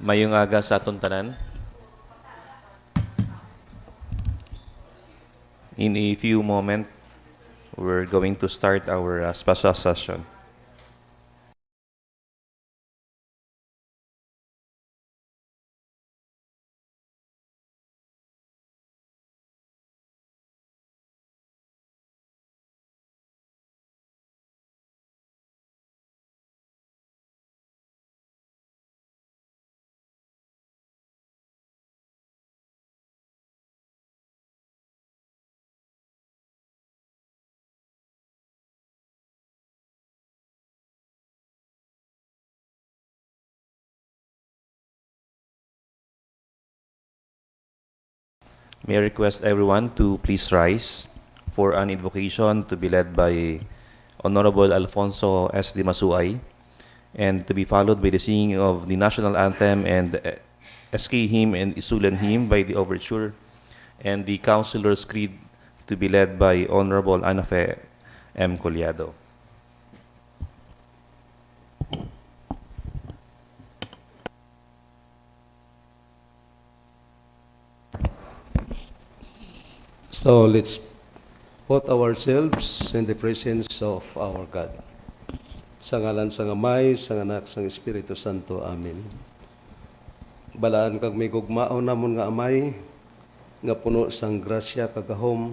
Mayong aga sa atong tanan. In a few moments, we're going to start our special session. May I request everyone to please rise for an invocation to be led by Honorable Alfonso S. de Masuay and to be followed by the singing of the national anthem and SK hymn and ISULAN hymn by the overture and the Councilor's Creed to be led by Honorable Anafe M. Collado. So let's put ourselves in the presence of our God. Sa ngalan sa Amay, sa Anak, sa Espiritu Santo. Amen. Balaan kag may gugmao namon nga Amay, nga puno sang grasya kagahom,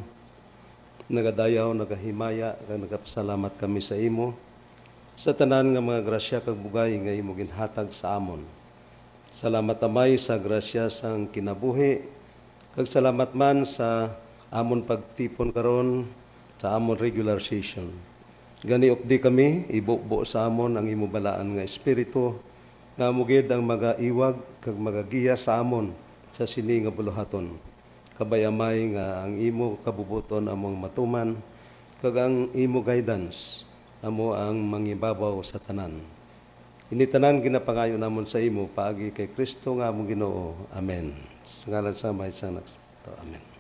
nagadayaw, nagahimaya, kag nagapasalamat kami sa imo. Sa tanan nga mga grasya kag bugay nga imo ginhatag sa amon. Salamat Amay sa grasya sang kinabuhi, kag salamat man sa amon pagtipon karon sa amon regular session. Gani updi kami, ibubo sa amon ang imo balaan nga espiritu, nga mugid ang magaiwag kag magagiya sa amon sa sini nga buluhaton. Kabayamay nga ang imo kabubuton among matuman, kag ang imo guidance amo ang mangibabaw sa tanan. Ini tanan ginapangayo namon sa imo paagi kay Kristo nga among Ginoo. Amen. Sa ngalan sa Ama sa Anak. Amen.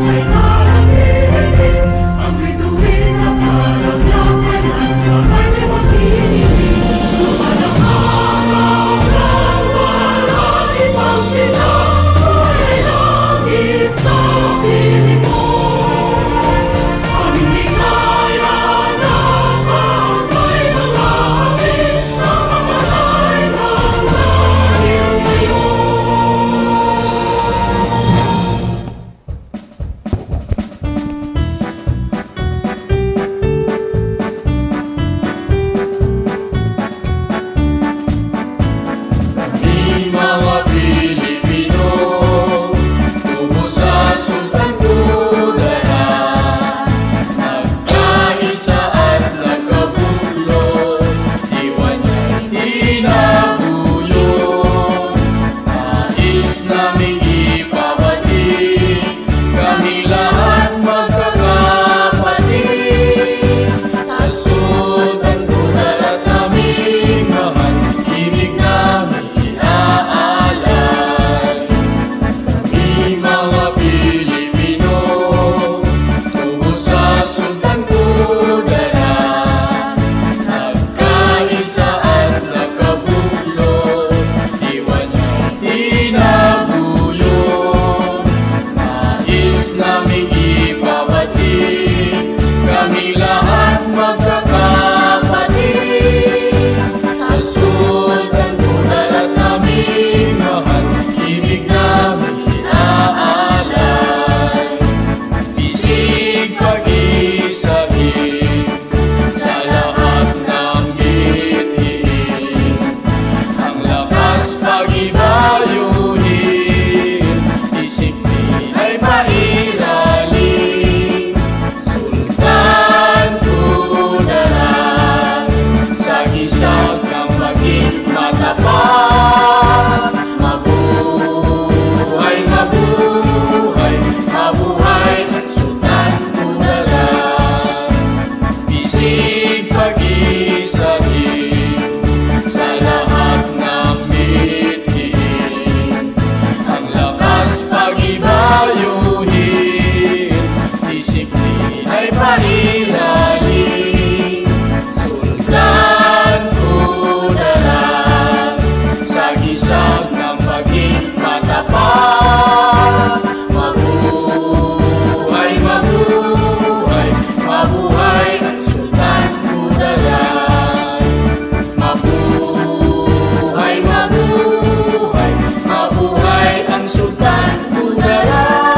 My God. mailalim. Sultan Kudarat, sa gisag ng paging matapat. Mabuhay, mabuhay, mabuhay ang Sultan Kudarat. Mabuhay, mabuhay, mabuhay ang Sultan Kudarat.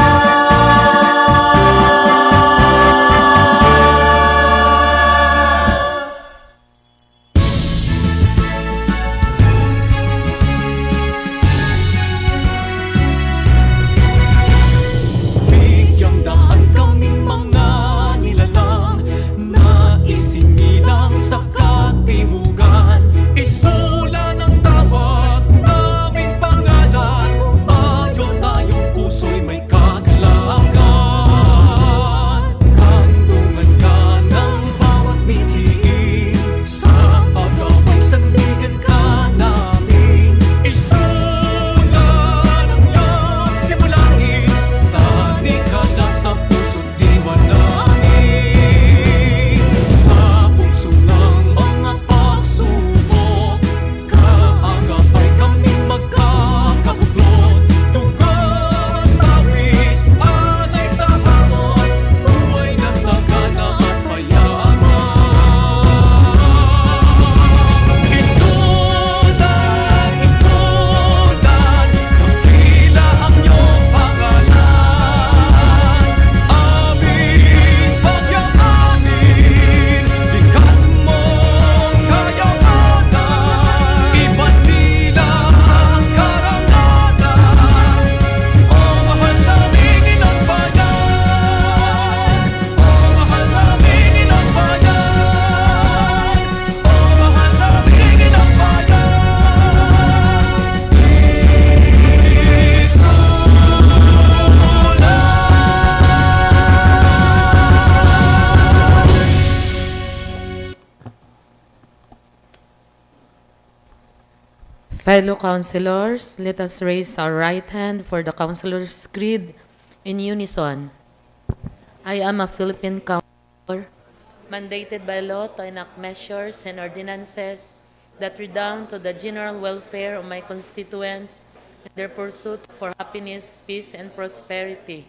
Bigyang daan kaming mga nilalang na isinilang sa katimugan. Isulan ang tawag naming pangalan, umayo tayong puso'y may kagalakan. Kandungan ka ng bawat mithiin, sa pag-away sandigan ka namin. Isulan ang iyong simulain, tani ka na sa puso't diwa namin. Sa bukso ng mga pagsubok, kaagapay kaming magkakabuklod. Tugon, tawis, alay sa hamon, buhay na sagana at payaman. Isulan, isulan, dakila ang iyong pangalan. Aming pagyamanin, likas mong kayamanan. Iba't nila ang karangalan, o mahal naming inang bayan. O mahal naming inang bayan. O mahal naming inang bayan. Fellow councilors, let us raise our right hand for the councilors' creed in unison. I am a Philippine councilor, mandated by law to enact measures and ordinances that redound to the general welfare of my constituents and their pursuit for happiness, peace, and prosperity.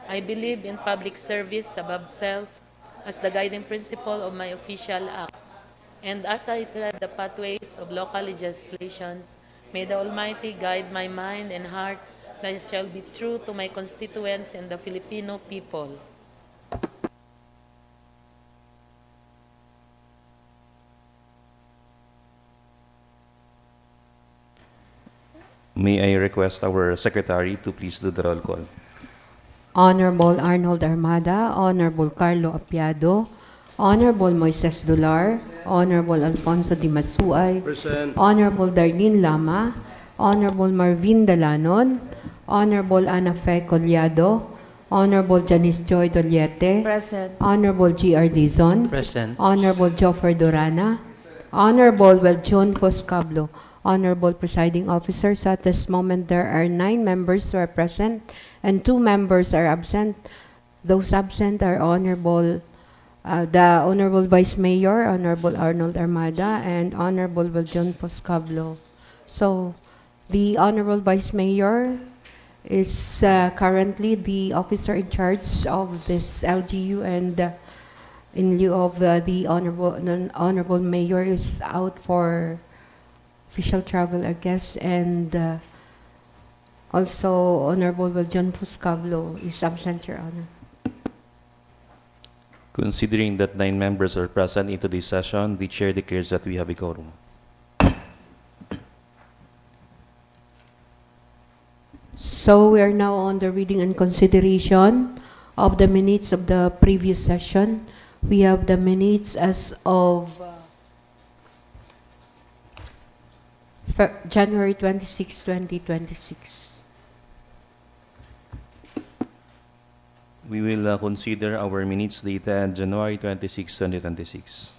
I believe in public service above self as the guiding principle of my official act. And as I tread the pathways of local legislations, may the Almighty guide my mind and heart that I shall be true to my constituents and the Filipino people. May I request our secretary to please do the roll call. Honorable Arnold Armada, Honorable Carlo Apiado, Honorable Moises Dular, Honorable Alfonso Di Masuay, Present. Honorable Darlene Lama, Honorable Marvin Dalanon, Honorable Ana Fe Collado, Honorable Janice Joy Doliete, Present. Honorable G.R. Dizon, Present. Honorable Joffer Durana, Honorable Weljon Foscablo, Honorable Presiding Officers, at this moment there are 9 members who are present and 2 members are absent. Those absent are the Honorable Vice Mayor, Honorable Arnold Armada, and Honorable Weljon Foscablo. So, the Honorable Vice Mayor is currently the officer in charge of this LGU, and in lieu of the Honorable Mayor is out for official travel, I guess, and also Honorable Weljon Foscablo is absent, Your Honor. Considering that 9 members are present in today's session, the chair declares that we have a quorum. So we are now on the reading and consideration of the minutes of the previous session. We have the minutes as of January 26, 2026. We will consider our minutes dated January 26, 2026.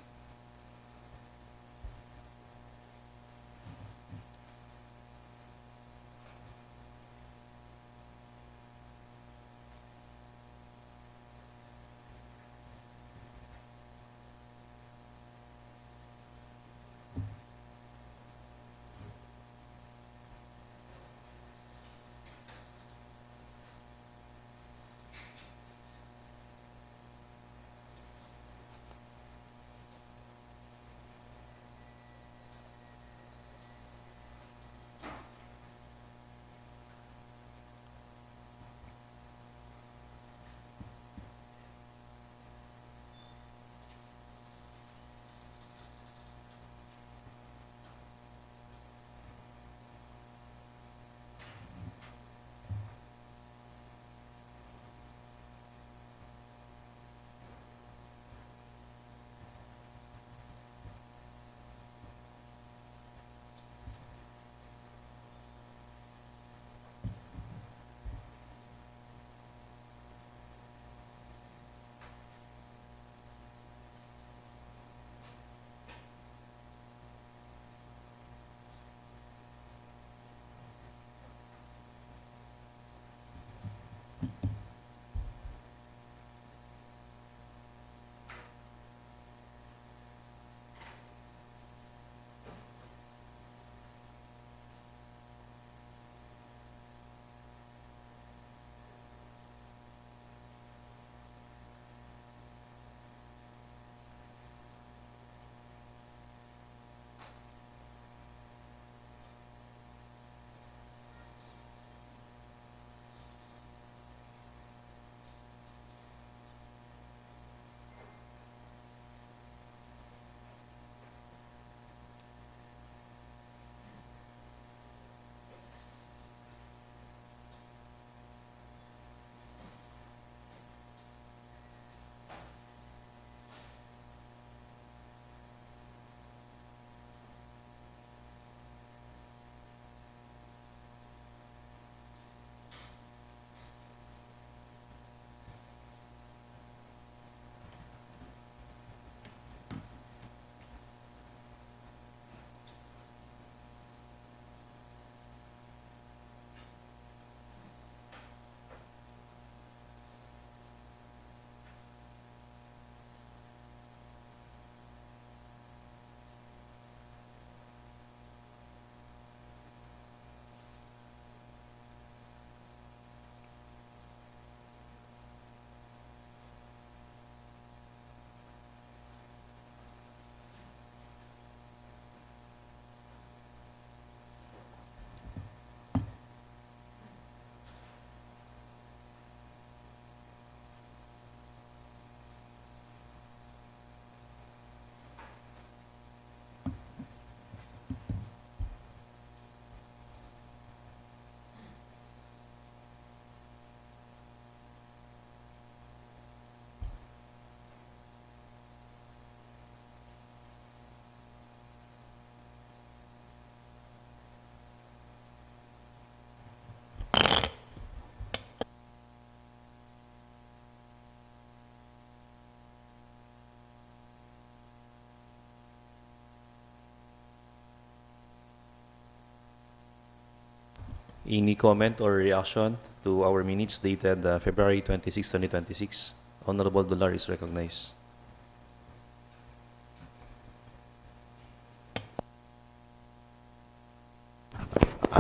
Any comment or reaction to our minutes dated February 26, 2026? Honorable Dolar is recognized.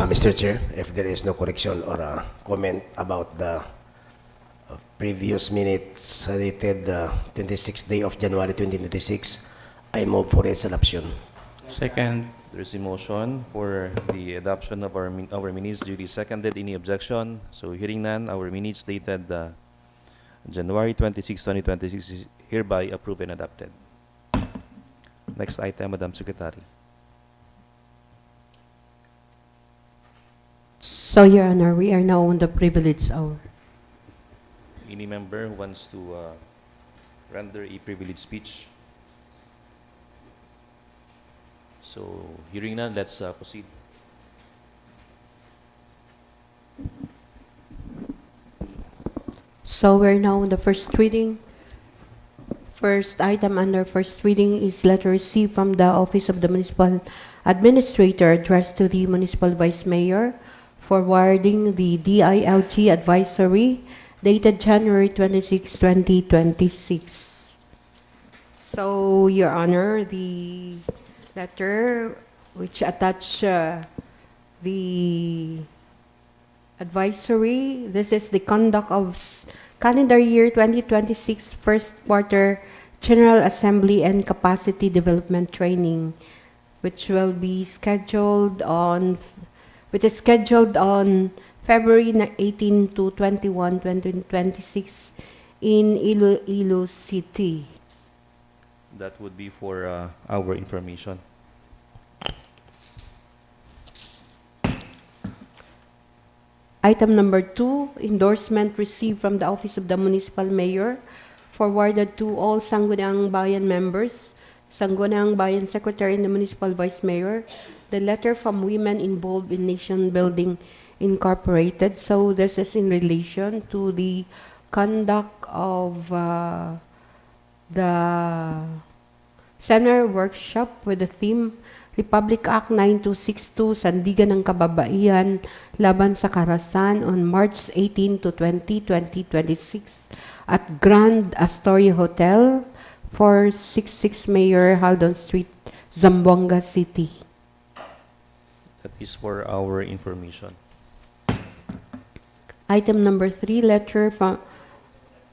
Mr. Chair, if there is no correction or comment about the previous minutes dated 26th day of January 2026, I move for its adoption. Second. There is a motion for the adoption of our minutes duly seconded. Any objection? So hearing none, our minutes dated January 26, 2026 is hereby approved and adopted. Next item, Madam Secretary. So, Your Honor, we are now on the privilege hour. Any member who wants to render a privileged speech? So, hearing none, let's proceed. So, we're now on the first reading. First item under first reading is letter received from the Office of the Municipal Administrator addressed to the Municipal Vice Mayor forwarding the DILG advisory dated January 26, 2026. So, Your Honor, the letter which attach the advisory, this is the conduct of calendar year 2026 first quarter General Assembly and Capacity Development Training, which will be scheduled on February 18 to 21, 2026 in Iloilo City. That would be for our information. Item number 2, endorsement received from the Office of the Municipal Mayor, forwarded to all Sangguniang Bayan members, Sangguniang Bayan Secretary and the Municipal Vice Mayor, the letter from women involved in Nation Building Incorporated. So this is in relation to the conduct of the seminar workshop with the theme Republic Act 9262, Sandigan ng Kababaihan laban sa Karahasan on March 18 to 20, 2026 at Grand Astoria Hotel, 466 Mayor Haldon Street, Zamboanga City. That is for our information. Item number 3, letter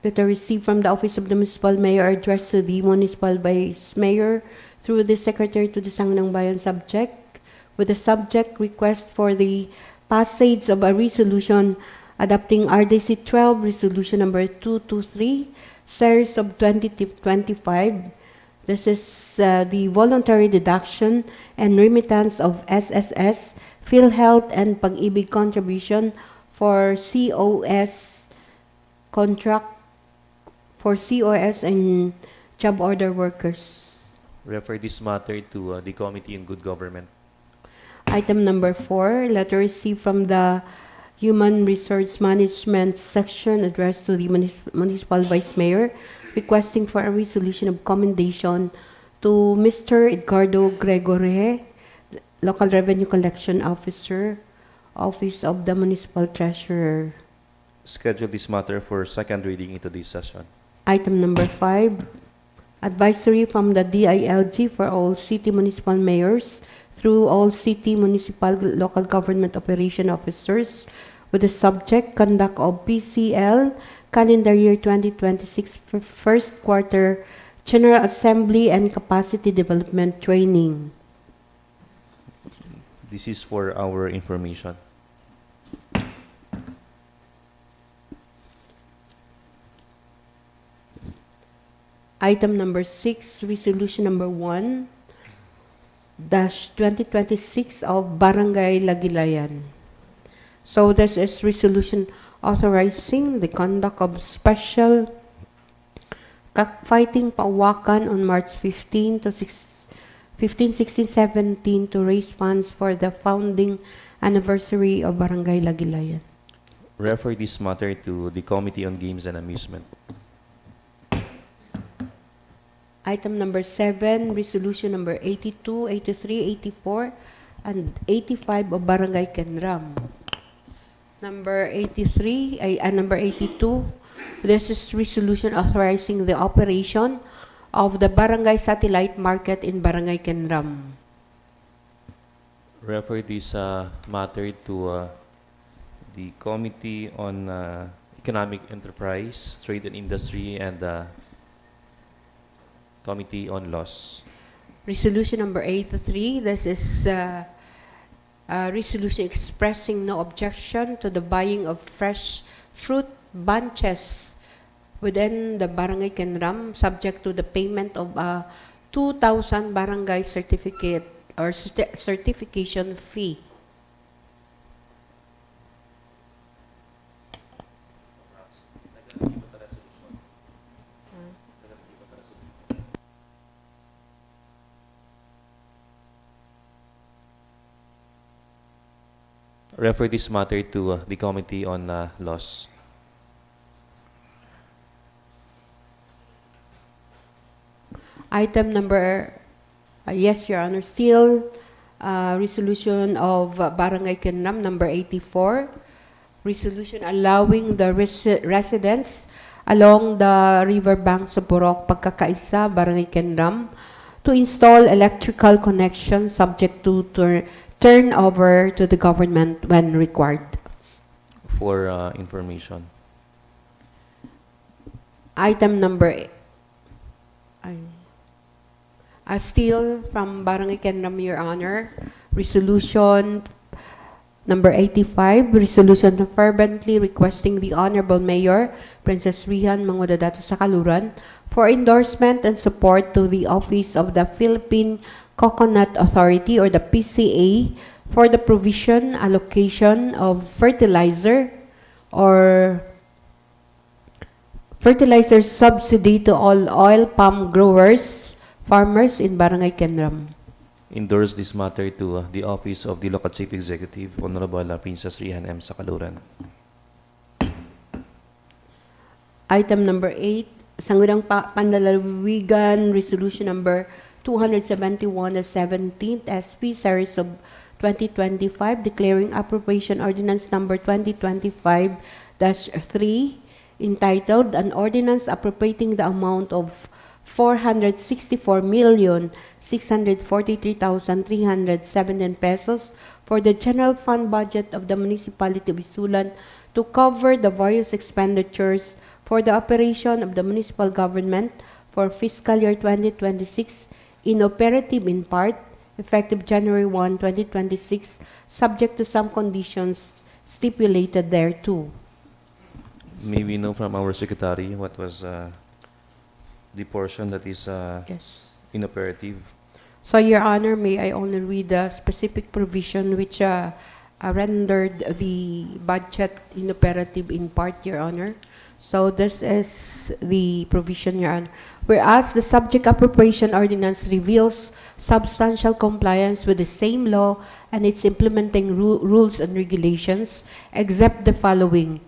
received from the Office of the Municipal Mayor addressed to the Municipal Vice Mayor through the Secretary to the Sangguniang Bayan subject, with the subject request for the passage of a resolution adopting RDC 12 Resolution number 223, series of 2025. This is the voluntary deduction and remittance of SSS, PhilHealth, and Pag-ibig contribution for COS contract for COS and job order workers. Refer this matter to the Committee on Good Government. Item number 4, letter received from the Human Resource Management section addressed to the Municipal Vice Mayor, requesting for a resolution of commendation to Mr. Edgardo Gregory, Local Revenue Collection Officer, Office of the Municipal Treasurer. Schedule this matter for second reading into this session. Item number 5, advisory from the DILG for all city municipal mayors through all city municipal local government operation officers with the subject conduct of PCL calendar year 2026 first quarter General Assembly and Capacity Development Training. This is for our information. Item number 6, resolution number 1-2026 of Barangay Lagilayan. So this is resolution authorizing the conduct of special cockfighting pawakan on March 15 to 15, 16, 17 to raise funds for the founding anniversary of Barangay Lagilayan. Refer this matter to the Committee on Games and Amusement. Item number 7, resolution number 82, 83, 84, and 85 of Barangay Kenram. Number 83, number 82, this is resolution authorizing the operation of the Barangay Satellite Market in Barangay Kenram. Refer this matter to the Committee on Economic Enterprise, Trade and Industry, and Committee on Laws. Resolution number 83, this is a resolution expressing no objection to the buying of fresh fruit bunches within the Barangay Kenram, subject to the payment of a 2,000 barangay certificate or certification fee. Refer this matter to the Committee on Laws. Item number, yes, Your Honor, still resolution of Barangay Kenram number 84, resolution allowing the residents along the riverbank sa Purok Pagkakaisa, Barangay Kenram, to install electrical connections subject to turn over to the government when required. For information. Item number, still from Barangay Kenram, Your Honor, resolution number 85, resolution fervently requesting the Honorable Mayor, Princess Rihan Mangudadato Sakaluran, for endorsement and support to the Office of the Philippine Coconut Authority or the PCA for the provision, allocation of fertilizer or fertilizer subsidy to all oil palm growers, farmers in Barangay Kenram. Endorse this matter to the Office of the Local Chief Executive, Honorable Princess Rihan M. Sakaluran. Item number 8, Sangguniang Panlalawigan, Resolution number 271, the 17th SP Series of 2025, declaring appropriation ordinance number 2025-3, entitled An Ordinance Appropriating the Amount of 464,643,317 pesos for the general fund budget of the municipality of ISULAN to cover the various expenditures for the operation of the municipal government for fiscal year 2026, inoperative in part, effective January 1, 2026, subject to some conditions stipulated thereto. May we know from our Secretary what was the portion that is Yes. inoperative? So, Your Honor, may I only read the specific provision which rendered the budget inoperative in part, Your Honor? So, this is the provision, Your Honor. Whereas the subject appropriation ordinance reveals substantial compliance with the same law and its implementing rules and regulations, except the following: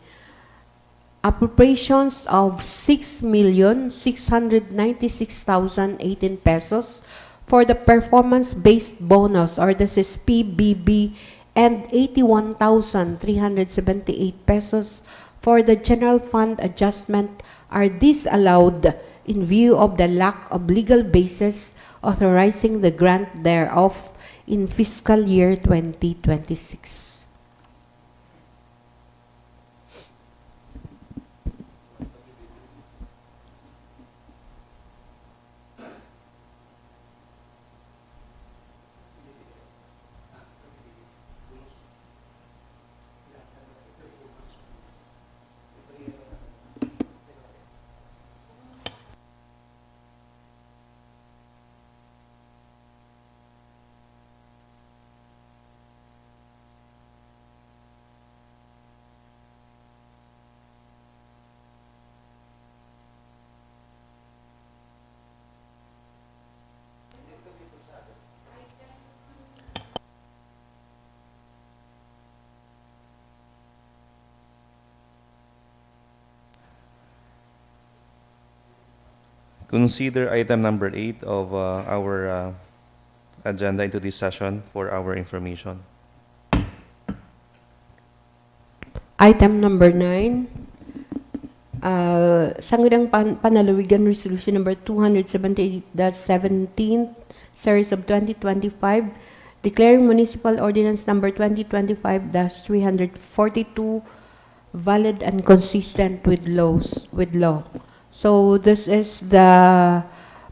appropriations of 6,696,018 pesos for the performance-based bonus, or this is PBB, and 81,378 pesos for the general fund adjustment are disallowed in view of the lack of legal basis authorizing the grant thereof in fiscal year 2026. Consider item number 8 of our agenda into this session for our information. Item number 9, Sangguniang Panalawigan Resolution number 278-17, series of 2025, declaring Municipal Ordinance number 2025-342 valid and consistent with law. So this is the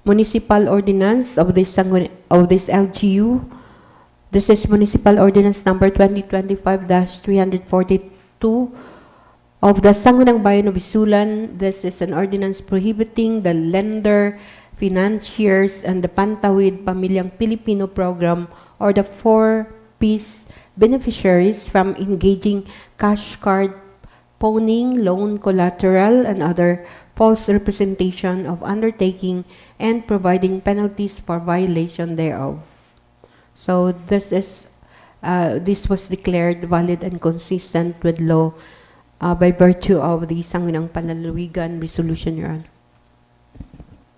municipal ordinance of this LGU. This is Municipal Ordinance number 2025-342 of the Sangguniang Bayan of ISULAN. This is an ordinance prohibiting the lender, financiers, and the Pantawid Pamilyang Pilipino program or the 4Ps beneficiaries from engaging cash card pawning, loan collateral, and other false representation of undertaking and providing penalties for violation thereof. So this was declared valid and consistent with law by virtue of the Sangguniang Panlalawigan Resolution, Your Honor.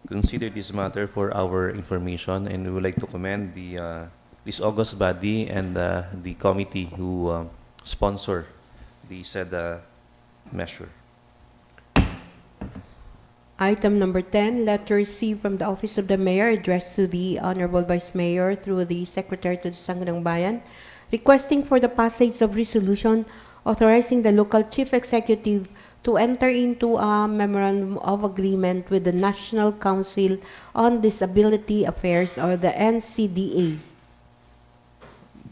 Consider this matter for our information, and we would like to commend this august body and the committee who sponsor the said measure. Item number 10, letter received from the Office of the Mayor addressed to the Honorable Vice Mayor through the Secretary to the Sangguniang Bayan, requesting for the passage of resolution authorizing the local chief executive to enter into a memorandum of agreement with the National Council on Disability Affairs, or the NCDA.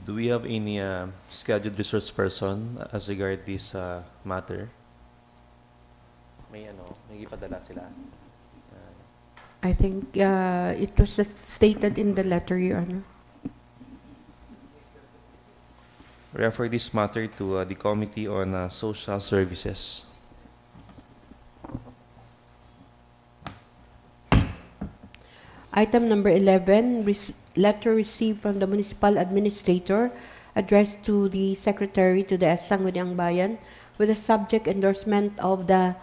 Do we have any scheduled resource person as regard this matter? May ipadala sila. I think it was stated in the letter, Your Honor. Refer this matter to the Committee on Social Services. Item number 11, letter received from the Municipal Administrator addressed to the Secretary to the Sangguniang Bayan with a subject endorsement of the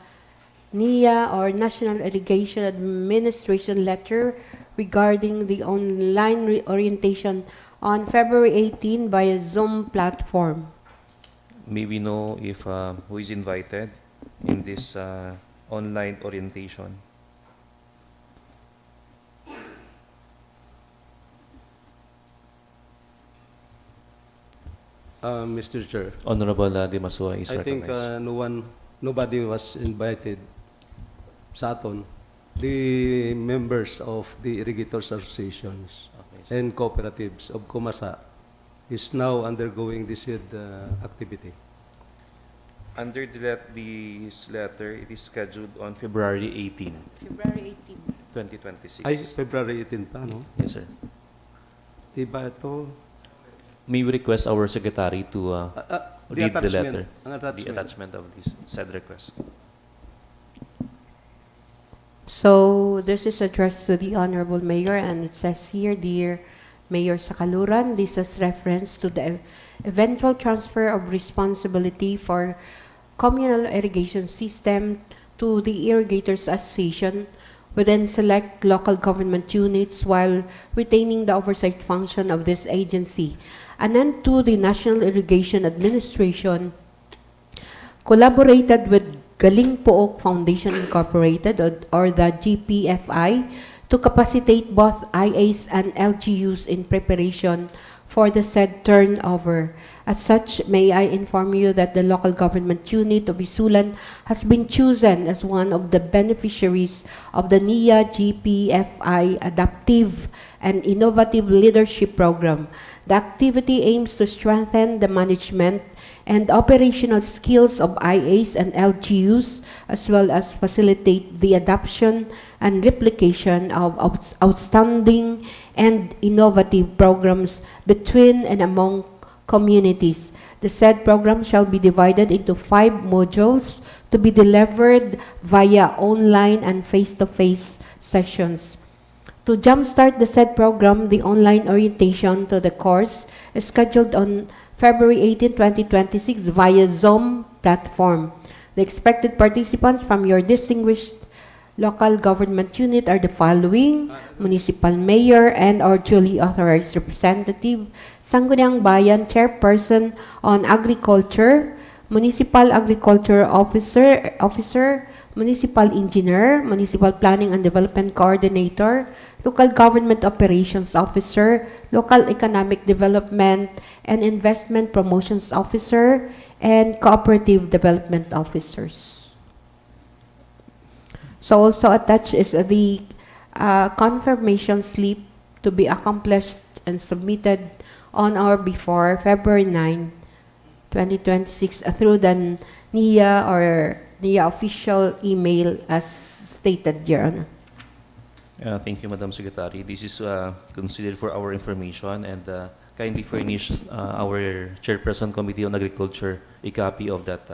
NIA, or National Irrigation Administration letter regarding the online orientation on February 18 via Zoom platform. May we know if who is invited in this online orientation? Mr. Chair, Honorable De Masua is I think recognized. nobody was invited sa aton, the members of the irrigators associations Okay, sir. and cooperatives of Kumasa is now undergoing this activity. Under this letter, it is scheduled on February 18, February 18. 2026. Ay, February 18 pa, no? Yes, sir. Iba ito. May we request our secretary to read the letter, Ang the attachment. attachment of this said request. So this is addressed to the Honorable Mayor, and it says here, Dear Mayor Sakaluran, this is reference to the eventual transfer of responsibility for communal irrigation system to the Irrigators Association within select local government units while retaining the oversight function of this agency. And then to the National Irrigation Administration, collaborated with Galing Pook Foundation Incorporated, or the GPFI, to capacitate both IAs and LGUs in preparation for the said turnover. As such, may I inform you that the local government unit of ISULAN has been chosen as one of the beneficiaries of the NIA GPFI Adaptive and Innovative Leadership Program. The activity aims to strengthen the management and operational skills of IAs and LGUs, as well as facilitate the adoption and replication of outstanding and innovative programs between and among communities. The said program shall be divided into 5 modules to be delivered via online and face-to-face sessions. To jumpstart the said program, the online orientation to the course is scheduled on February 18, 2026 via Zoom platform. The expected participants from your distinguished local government unit are the following: Municipal Mayor and or duly authorized representative, Sangguniang Bayan Chairperson on Agriculture, Municipal Agriculture Officer, Municipal Engineer, Municipal Planning and Development Coordinator, Local Government Operations Officer, Local Economic Development and Investment Promotions Officer, and Cooperative Development Officers. So also attached is the confirmation slip to be accomplished and submitted on or before February 9, 2026 through the NIA or NIA official email as stated, Your Honor. Thank you, Madam Secretary. This is considered for our information, and kindly furnish our Chairperson Committee on Agriculture a copy of that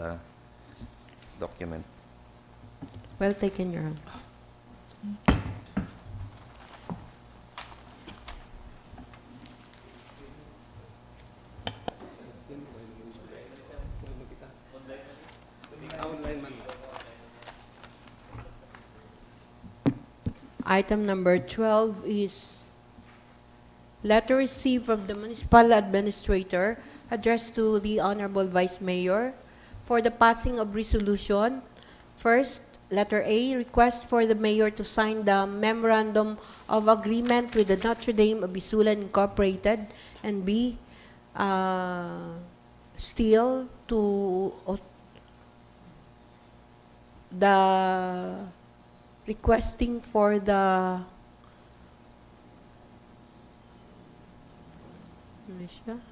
document. Well taken, Your Honor. Item number 12 is letter received from the municipal administrator addressed to the Honorable Vice Mayor for the passing of resolution. First, letter A, request for the mayor to sign the memorandum of agreement with the Notre Dame of ISULAN Incorporated, and B, still to the requesting for the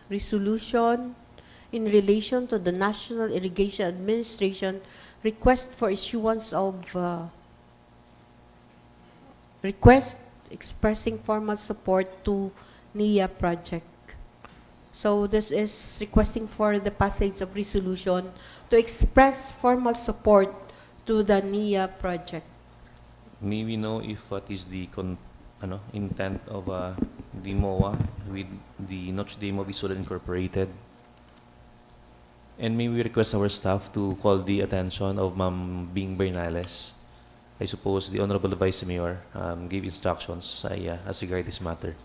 resolution in relation to the National Irrigation Administration request for issuance of request expressing formal support to NIA project. So this is requesting for the passage of resolution to express formal support to the NIA project. May we know if what is the intent of the MOA with the Notre Dame of ISULAN Incorporated? And may we request our staff to call the attention of Ma'am Bing Bernales. I suppose the Honorable Vice Mayor gave instructions as regard this matter.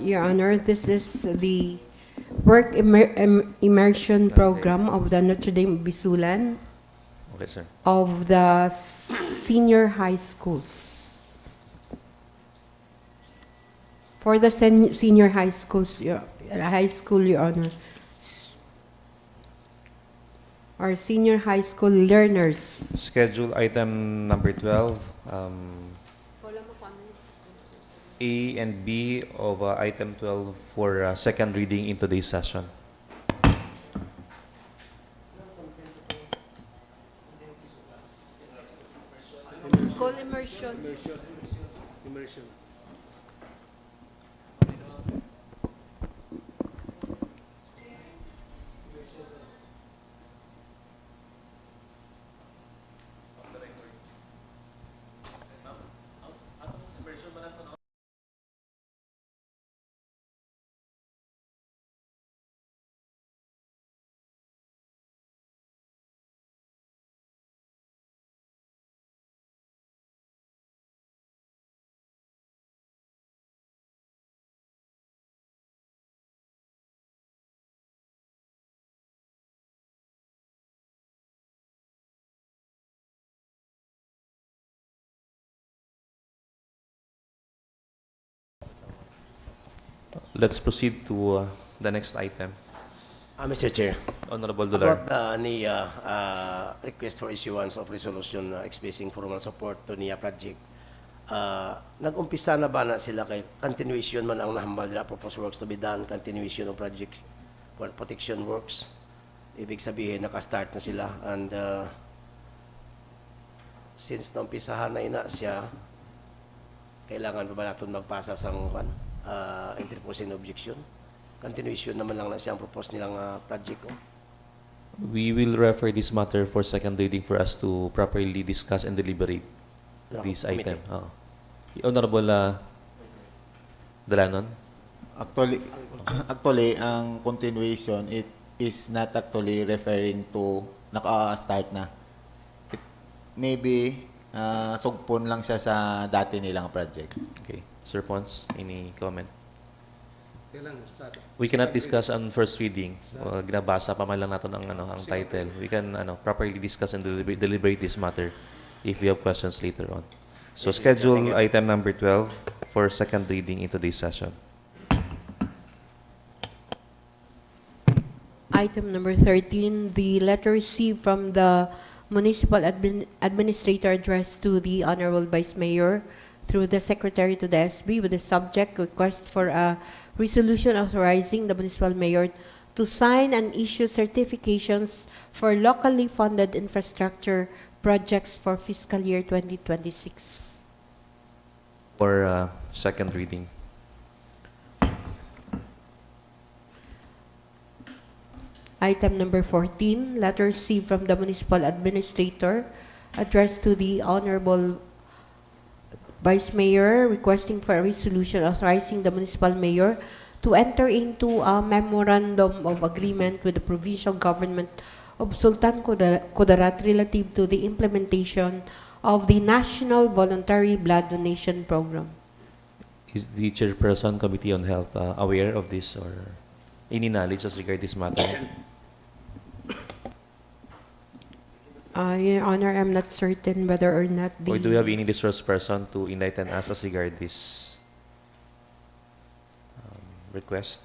Your Honor, this is the work immersion program of the Notre Dame of ISULAN Okay, sir. of the senior high schools. For the senior high schools, Your Honor, or senior high school learners. Schedule item number 12. A and B of item 12 for second reading in today's session. School immersion. Let's proceed to the next item. Mr. Chair, Honorable Dular. about the NIA request for issuance of resolution expressing formal support to NIA project, nag-umpisa na ba na sila kay continuation man ang nahambal nila proposed works to be done, continuation of project for protection works? Ibig sabihin, naka-start na sila, and since naumpisahan na ina siya, kailangan pa ba natin magpasa sa interposing objection? Continuation naman lang na siyang propose nilang project ko. We will refer this matter for second reading for us to properly discuss and deliberate this item. Honorable Dalanon? Actually, ang continuation, it is not actually referring to naka-start na. It maybe sugpon lang siya sa dati nilang project. Okay. Sir Pons, any comment? Kailangan sa We cannot discuss on first reading. Ginabasa pa man lang natin ang title. We can properly discuss and deliberate this matter if we have questions later on. So schedule item number 12 for second reading into this session. Item number 13, the letter received from the Municipal Administrator addressed to the Honorable Vice Mayor through the Secretary to the SB with the subject request for a resolution authorizing the Municipal Mayor to sign and issue certifications for locally funded infrastructure projects for fiscal year 2026. For second reading. Item number 14, letter received from the Municipal Administrator addressed to the Honorable Vice Mayor requesting for a resolution authorizing the Municipal Mayor to enter into a memorandum of agreement with the provincial government of Sultan Kudarat relative to the implementation of the National Voluntary Blood Donation Program. Is the Chairperson Committee on Health aware of this or any knowledge as regard this matter? Your Honor, I'm not certain whether or not the... Or do we have any resource person to enlighten us as regard this request?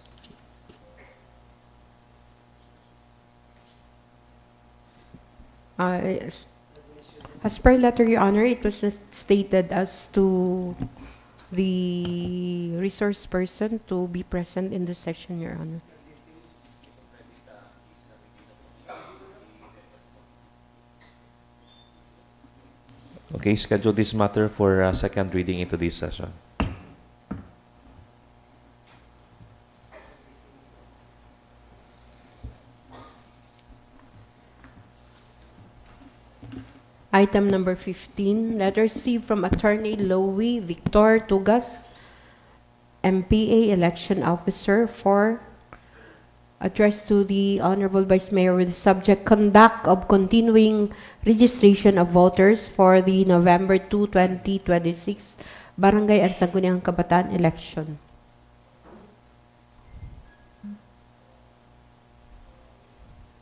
As per letter, Your Honor, it was stated as to the resource person to be present in the session, Your Honor. Okay, schedule this matter for second reading into this session. Item number 15, letter received from Attorney Lowy Victor Tugas, MPA Election Officer for addressed to the Honorable Vice Mayor with the subject conduct of continuing registration of voters for the November 2, 2026 Barangay at Sangguniang Kabataan election.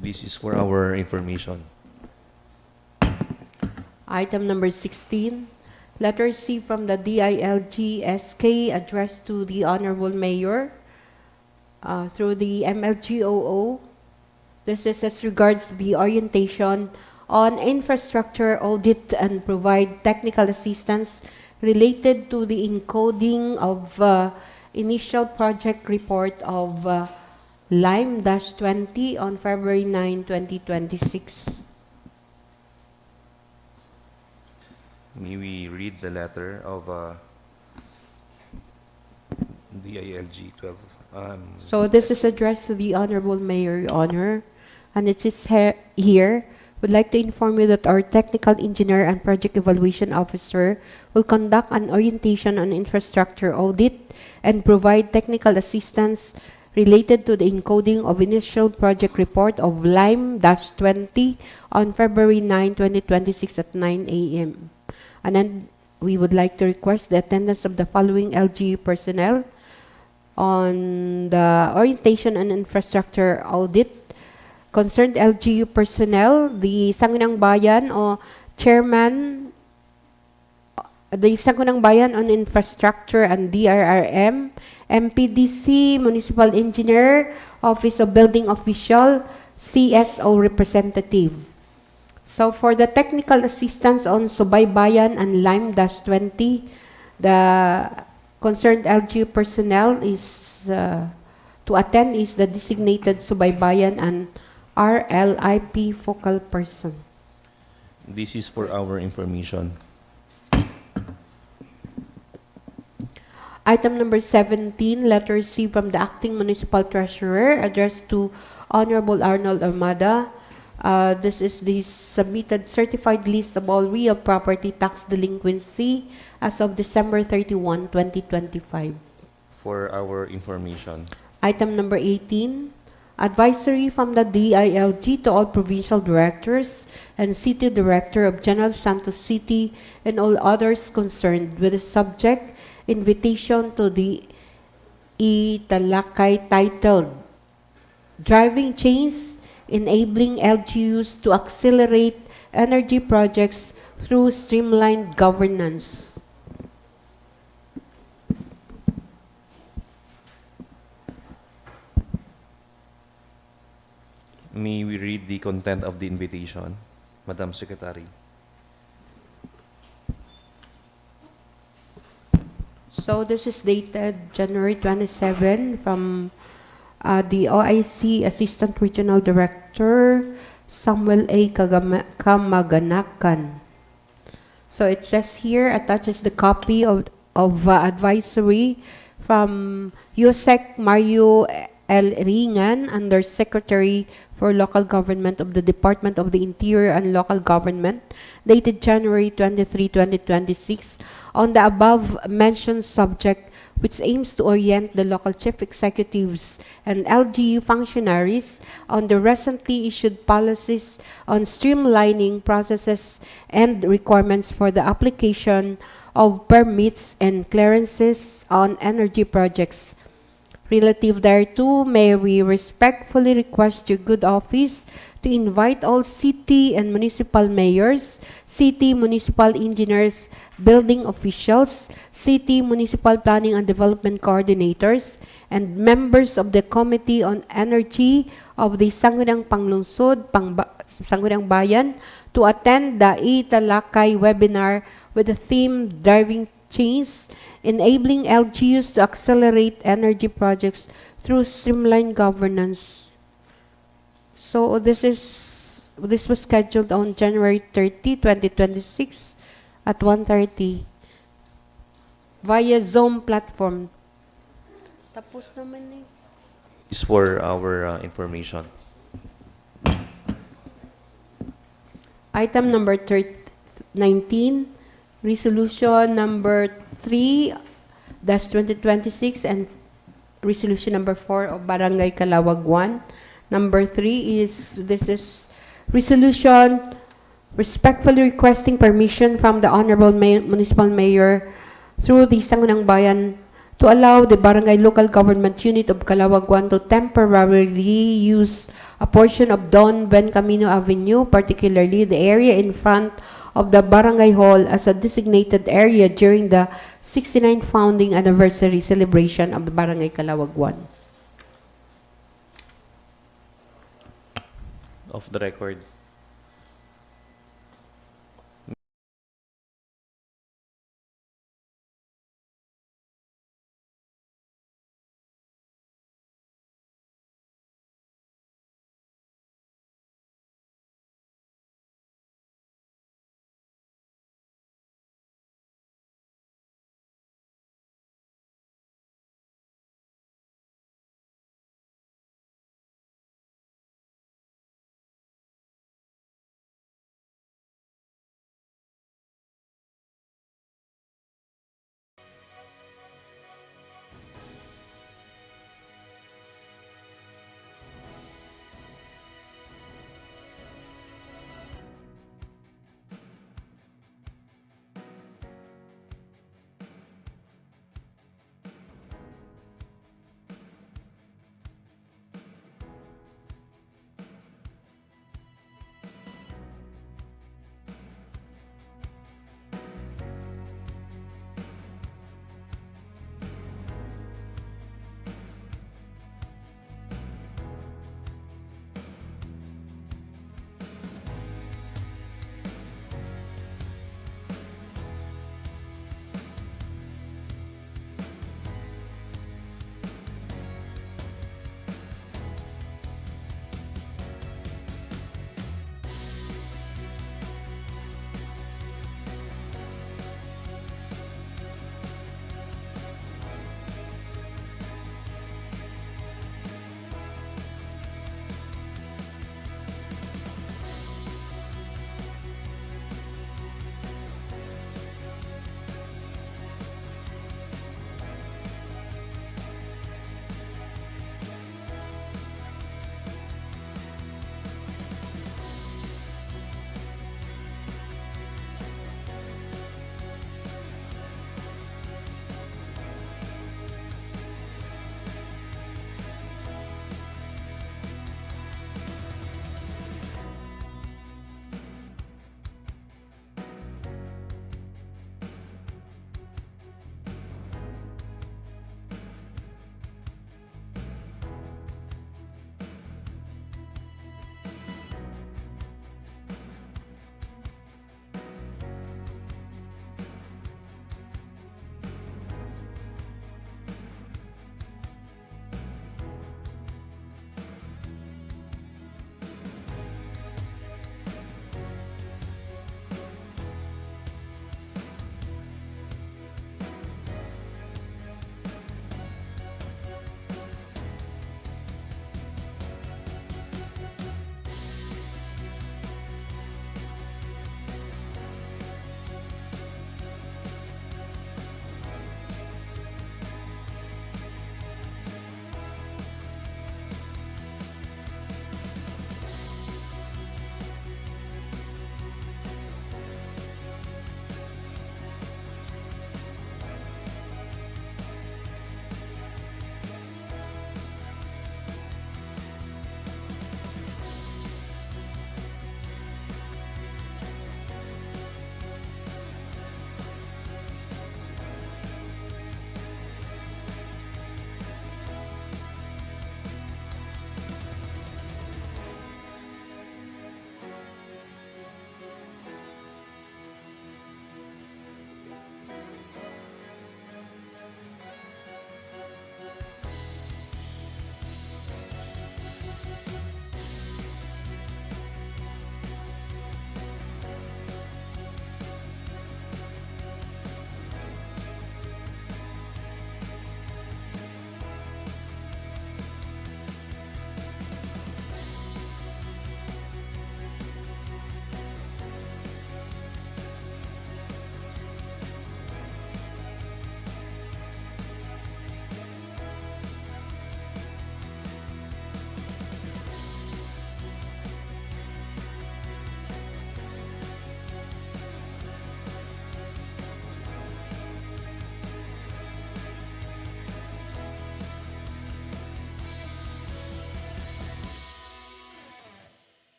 This is for our information. Item number 16, letter received from the DILG-SK addressed to the Honorable Mayor through the MLGOO. This is as regards the orientation on infrastructure audit and provide technical assistance related to the encoding of initial project report of Lime-20 on February 9, 2026. May we read the letter of DILG 12? So this is addressed to the Honorable Mayor, Your Honor, and it is here. Would like to inform you that our technical engineer and project evaluation officer will conduct an orientation on infrastructure audit and provide technical assistance related to the encoding of initial project report of Lime-20 on February 9, 2026 at 9 a.m. And then we would like to request the attendance of the following LGU personnel on the orientation and infrastructure audit. Concerned LGU personnel, the Sangguniang Bayan o Chairman, the Sangguniang Bayan on Infrastructure and DRRM, MPDC, Municipal Engineer, Office of Building Official, CSO Representative. So for the technical assistance on Subaybayan and Lime-20, the concerned LGU personnel is to attend is the designated Subaybayan and RLIP focal person. This is for our information. Item number 17, letter received from the acting municipal treasurer addressed to Honorable Arnold Armada. This is the submitted certified list of all real property tax delinquency as of December 31, 2025. For our information. Item number 18, advisory from the DILG to all provincial directors and city director of General Santos City and all others concerned with the subject invitation to the Italakay titled Driving Chains Enabling LGUs to Accelerate Energy Projects Through Streamlined Governance. May we read the content of the invitation, Madam Secretary? So this is dated January 27 from the OIC Assistant Regional Director Samuel A. Kamaganakan. So it says here, attaches the copy of advisory from USEC Mario L. Ringan, Under Secretary for Local Government of the Department of the Interior and Local Government, dated January 23, 2026, on the above-mentioned subject, which aims to orient the local chief executives and LGU functionaries on the recently issued policies on streamlining processes and requirements for the application of permits and clearances on energy projects. Relative thereto, may we respectfully request your good office to invite all city and municipal mayors, city municipal engineers, building officials, city municipal planning and development coordinators, and members of the Committee on Energy of the Sangguniang Panglungsod, Sangguniang Bayan, to attend the Italakay webinar with the theme Driving Chains, Enabling LGUs to Accelerate Energy Projects Through Streamlined Governance. So this was scheduled on January 30, 2026 at 1:30 via Zoom platform. Tapos naman eh. Is for our information. Item number 19, resolution number 3-2026 and resolution number 4 of Barangay Calawag 1. Number 3 this is resolution respectfully requesting permission from the Honorable Municipal Mayor through the Sangguniang Bayan to allow the Barangay Local Government Unit of Calawag 1 to temporarily use a portion of Don Ben Camino Avenue, particularly the area in front of the Barangay Hall, as a designated area during the 69th founding anniversary celebration of the Barangay Calawag 1. Of the record.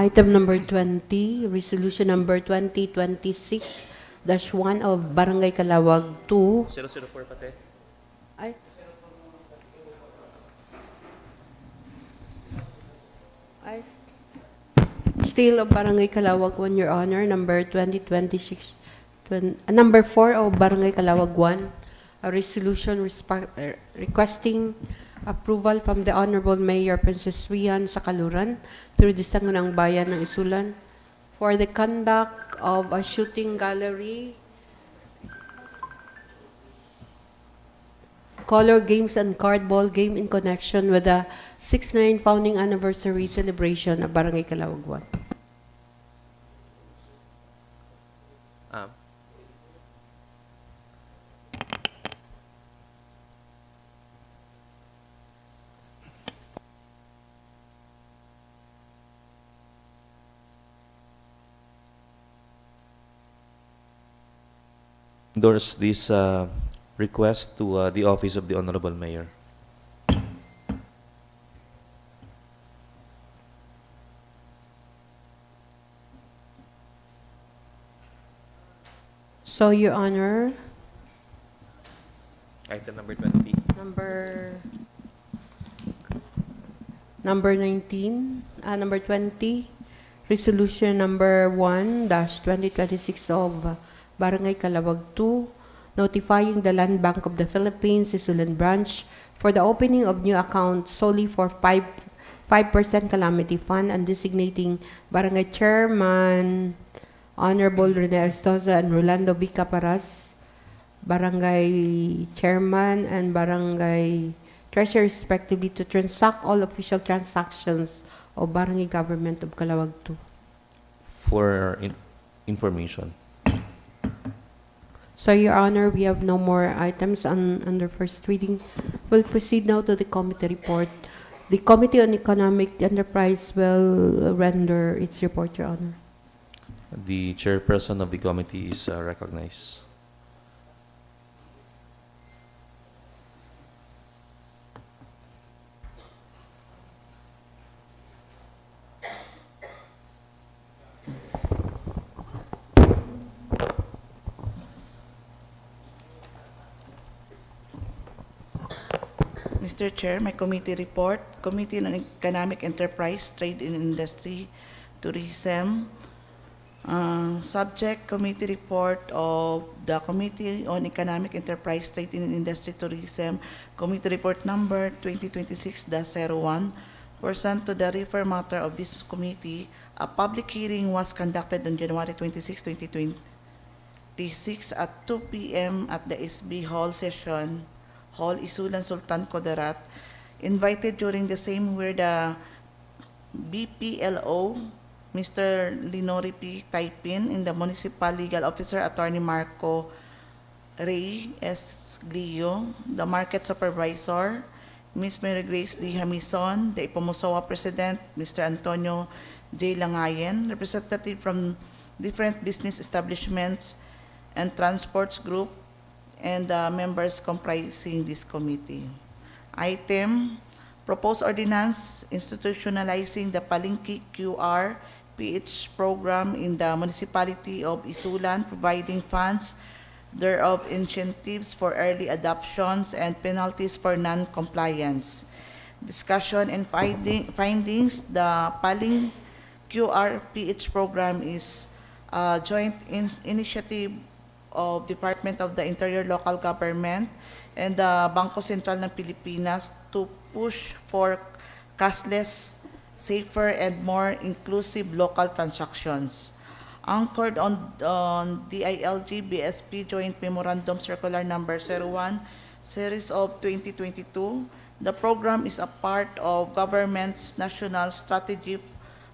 Item number 20, resolution number 2026-1 of Barangay Calawag 2. 004 pati. Ay. Ay. Still of Barangay Calawag 1, Your Honor, number 2026, number 4 of Barangay Calawag 1, a resolution requesting approval from the Honorable Mayor Princess Rian Sakaluran through the Sangguniang Bayan ng Isulan for the conduct of a shooting gallery, color games and card ball game in connection with the 69th founding anniversary celebration of Barangay Calawag 1. Endorse this request to the office of the Honorable Mayor. So, Your Honor, Item number 20. number 19, number 20, resolution number 1-2026 of Barangay Calawag 2, notifying the Land Bank of the Philippines, ISULAN branch, for the opening of new accounts solely for 5% calamity fund and designating Barangay Chairman Honorable Rene Aristoza and Rolando B. Caparas, Barangay Chairman and Barangay Treasurer respectively, to transact all official transactions of Barangay Government of Calawag 2. For information. So, Your Honor, we have no more items under first reading. We'll proceed now to the committee report. The Committee on Economic Enterprise will render its report, Your Honor. The chairperson of the committee is recognized. Mr. Chair, my committee report, Committee on Economic Enterprise, Trade and Industry, Tourism. Subject Committee Report of the Committee on Economic Enterprise, Trade and Industry, Tourism, Committee Report number 2026-01. Pursuant to the refer matter of this committee, a public hearing was conducted on January 26, 2026 at 2 p.m. at the SB Hall Session Hall, ISULAN, Sultan Kudarat. Invited during the same were the BPLO, Mr. Linori P. Taipin, and the Municipal Legal Officer, Attorney Marco Ray S. Glio, the Market Supervisor, Ms. Mary Grace D. Hamison, the Ipomosowa President, Mr. Antonio J. Langayen, representative from different business establishments and transports group, and members comprising this committee. Item, proposed ordinance institutionalizing the Palengke QR PH program in the municipality of Isulan, providing funds thereof, incentives for early adoptions, and penalties for non-compliance. Discussion and findings, the Palengke QR PH program is a joint initiative of Department of the Interior Local Government and the Bangko Sentral ng Pilipinas to push for cashless, safer, and more inclusive local transactions. Anchored on DILG BSP Joint Memorandum Circular Number 01, Series of 2022, the program is a part of government's National Strategy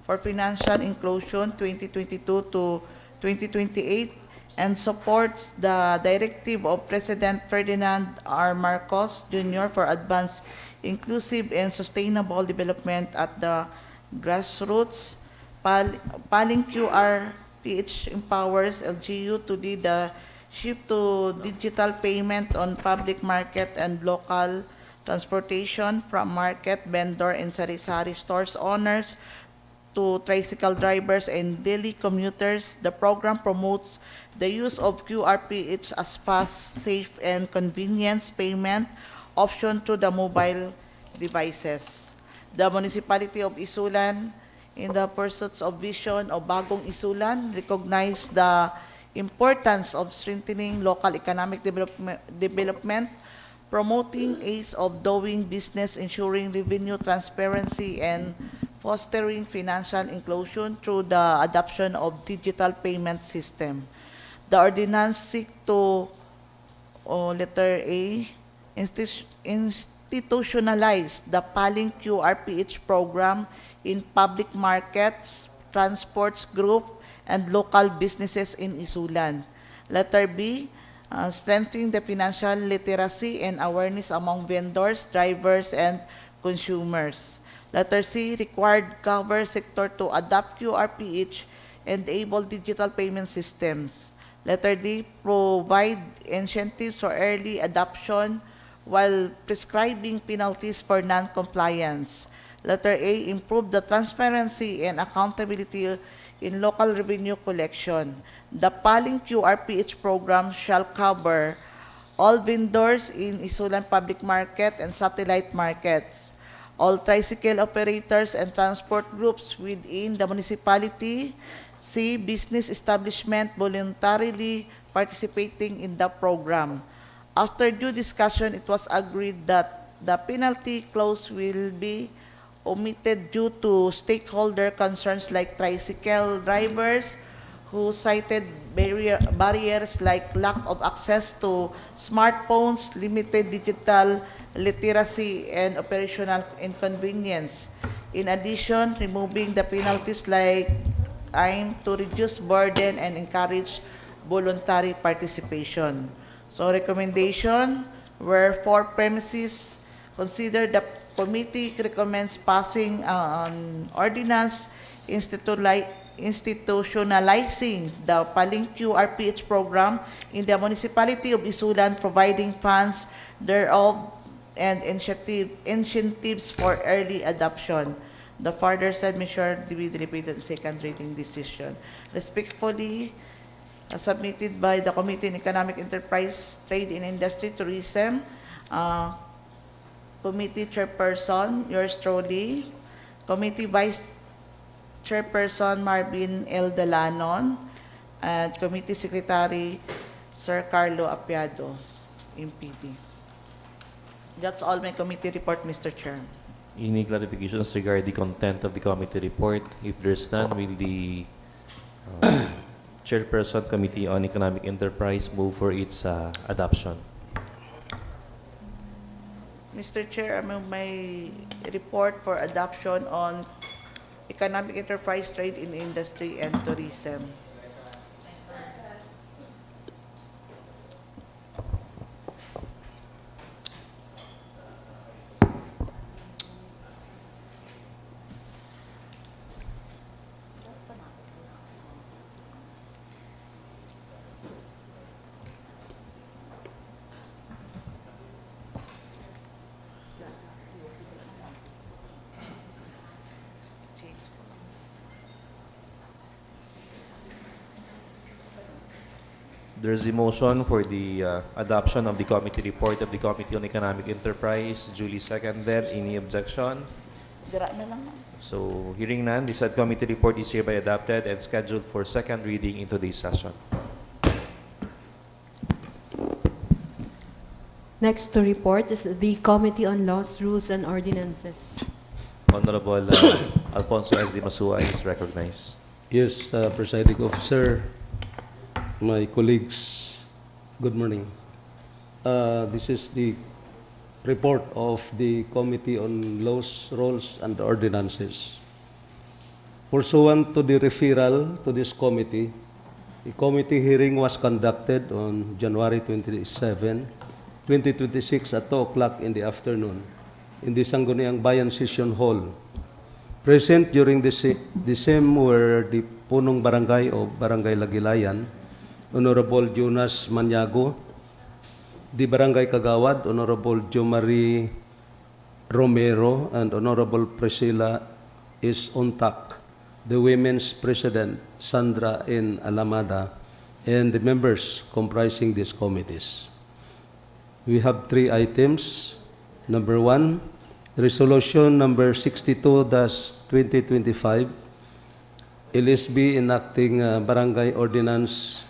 for Financial Inclusion 2022 to 2028 and supports the directive of President Ferdinand R. Marcos Jr. for advanced, inclusive, and sustainable development at the grassroots. Palengke QR PH empowers LGU to lead the shift to digital payment on public market and local transportation from market vendor and sari-sari stores owners to tricycle drivers and daily commuters. The program promotes the use of QRPH as fast, safe, and convenience payment option to the mobile devices. The municipality of ISULAN, in the pursuits of vision of Bagong ISULAN, recognize the importance of strengthening local economic development, promoting ease of doing business, ensuring revenue transparency, and fostering financial inclusion through the adoption of digital payment system. The ordinance seek to, letter A, institutionalize the PALING QRPH program in public markets, transports group, and local businesses in Isulan. Letter B, strengthening the financial literacy and awareness among vendors, drivers, and consumers. Letter C, required cover sector to adopt QRPH and enable digital payment systems. Letter D, provide incentives for early adoption while prescribing penalties for non-compliance. Letter A, improve the transparency and accountability in local revenue collection. The PALING QRPH program shall cover all vendors in Isulan public market and satellite markets, all tricycle operators and transport groups within the municipality, C, business establishment voluntarily participating in the program. After due discussion, it was agreed that the penalty clause will be omitted due to stakeholder concerns like tricycle drivers who cited barriers like lack of access to smartphones, limited digital literacy, and operational inconvenience. In addition, removing the penalties like aim to reduce burden and encourage voluntary participation. So recommendation, where for premises, consider the committee recommends passing an ordinance institutionalizing the PALING QRPH program in the municipality of Isulan, providing funds thereof and incentives for early adoption. The further said measure to be repeated second reading decision. Respectfully submitted by the Committee on Economic Enterprise, Trade and Industry, Tourism, Committee Chairperson, yours truly, Committee Vice Chairperson Marvin L. Dalanon, and Committee Secretary Sir Carlo Apiado, MPD. That's all my committee report, Mr. Chair. Any clarifications regarding the content of the committee report? If there's none, will the Chairperson, Committee on Economic Enterprise, move for its adoption? Mr. Chair, I move my report for adoption on Economic Enterprise, Trade in Industry, and Tourism. There's a motion for the adoption of the committee report of the Committee on Economic Enterprise, duly seconded. Any objection? Dira na lang. So, hearing none, the said committee report is hereby adopted and scheduled for second reading in today's session. Next to report is the Committee on Laws, Rules, and Ordinances. Honorable Alfonso S. Masua is recognized. Yes, Presiding Officer, my colleagues, good morning. This is the report of the Committee on Laws, Rules, and Ordinances. Pursuant to the referral to this committee, a committee hearing was conducted on January 27, 2026 at 2 o'clock in the afternoon in the Sangguniang Bayan Session Hall. Present during the same were the Punong Barangay of Barangay Lagilayan, Honorable Jonas Maniago, the Barangay Kagawad, Honorable Jomari Romero, and Honorable Priscilla S. Ontak, the women's president, Sandra N. Alamada, and the members comprising these committees. We have 3 items. Number 1, Resolution number 62-2025, LSB enacting Barangay Ordinance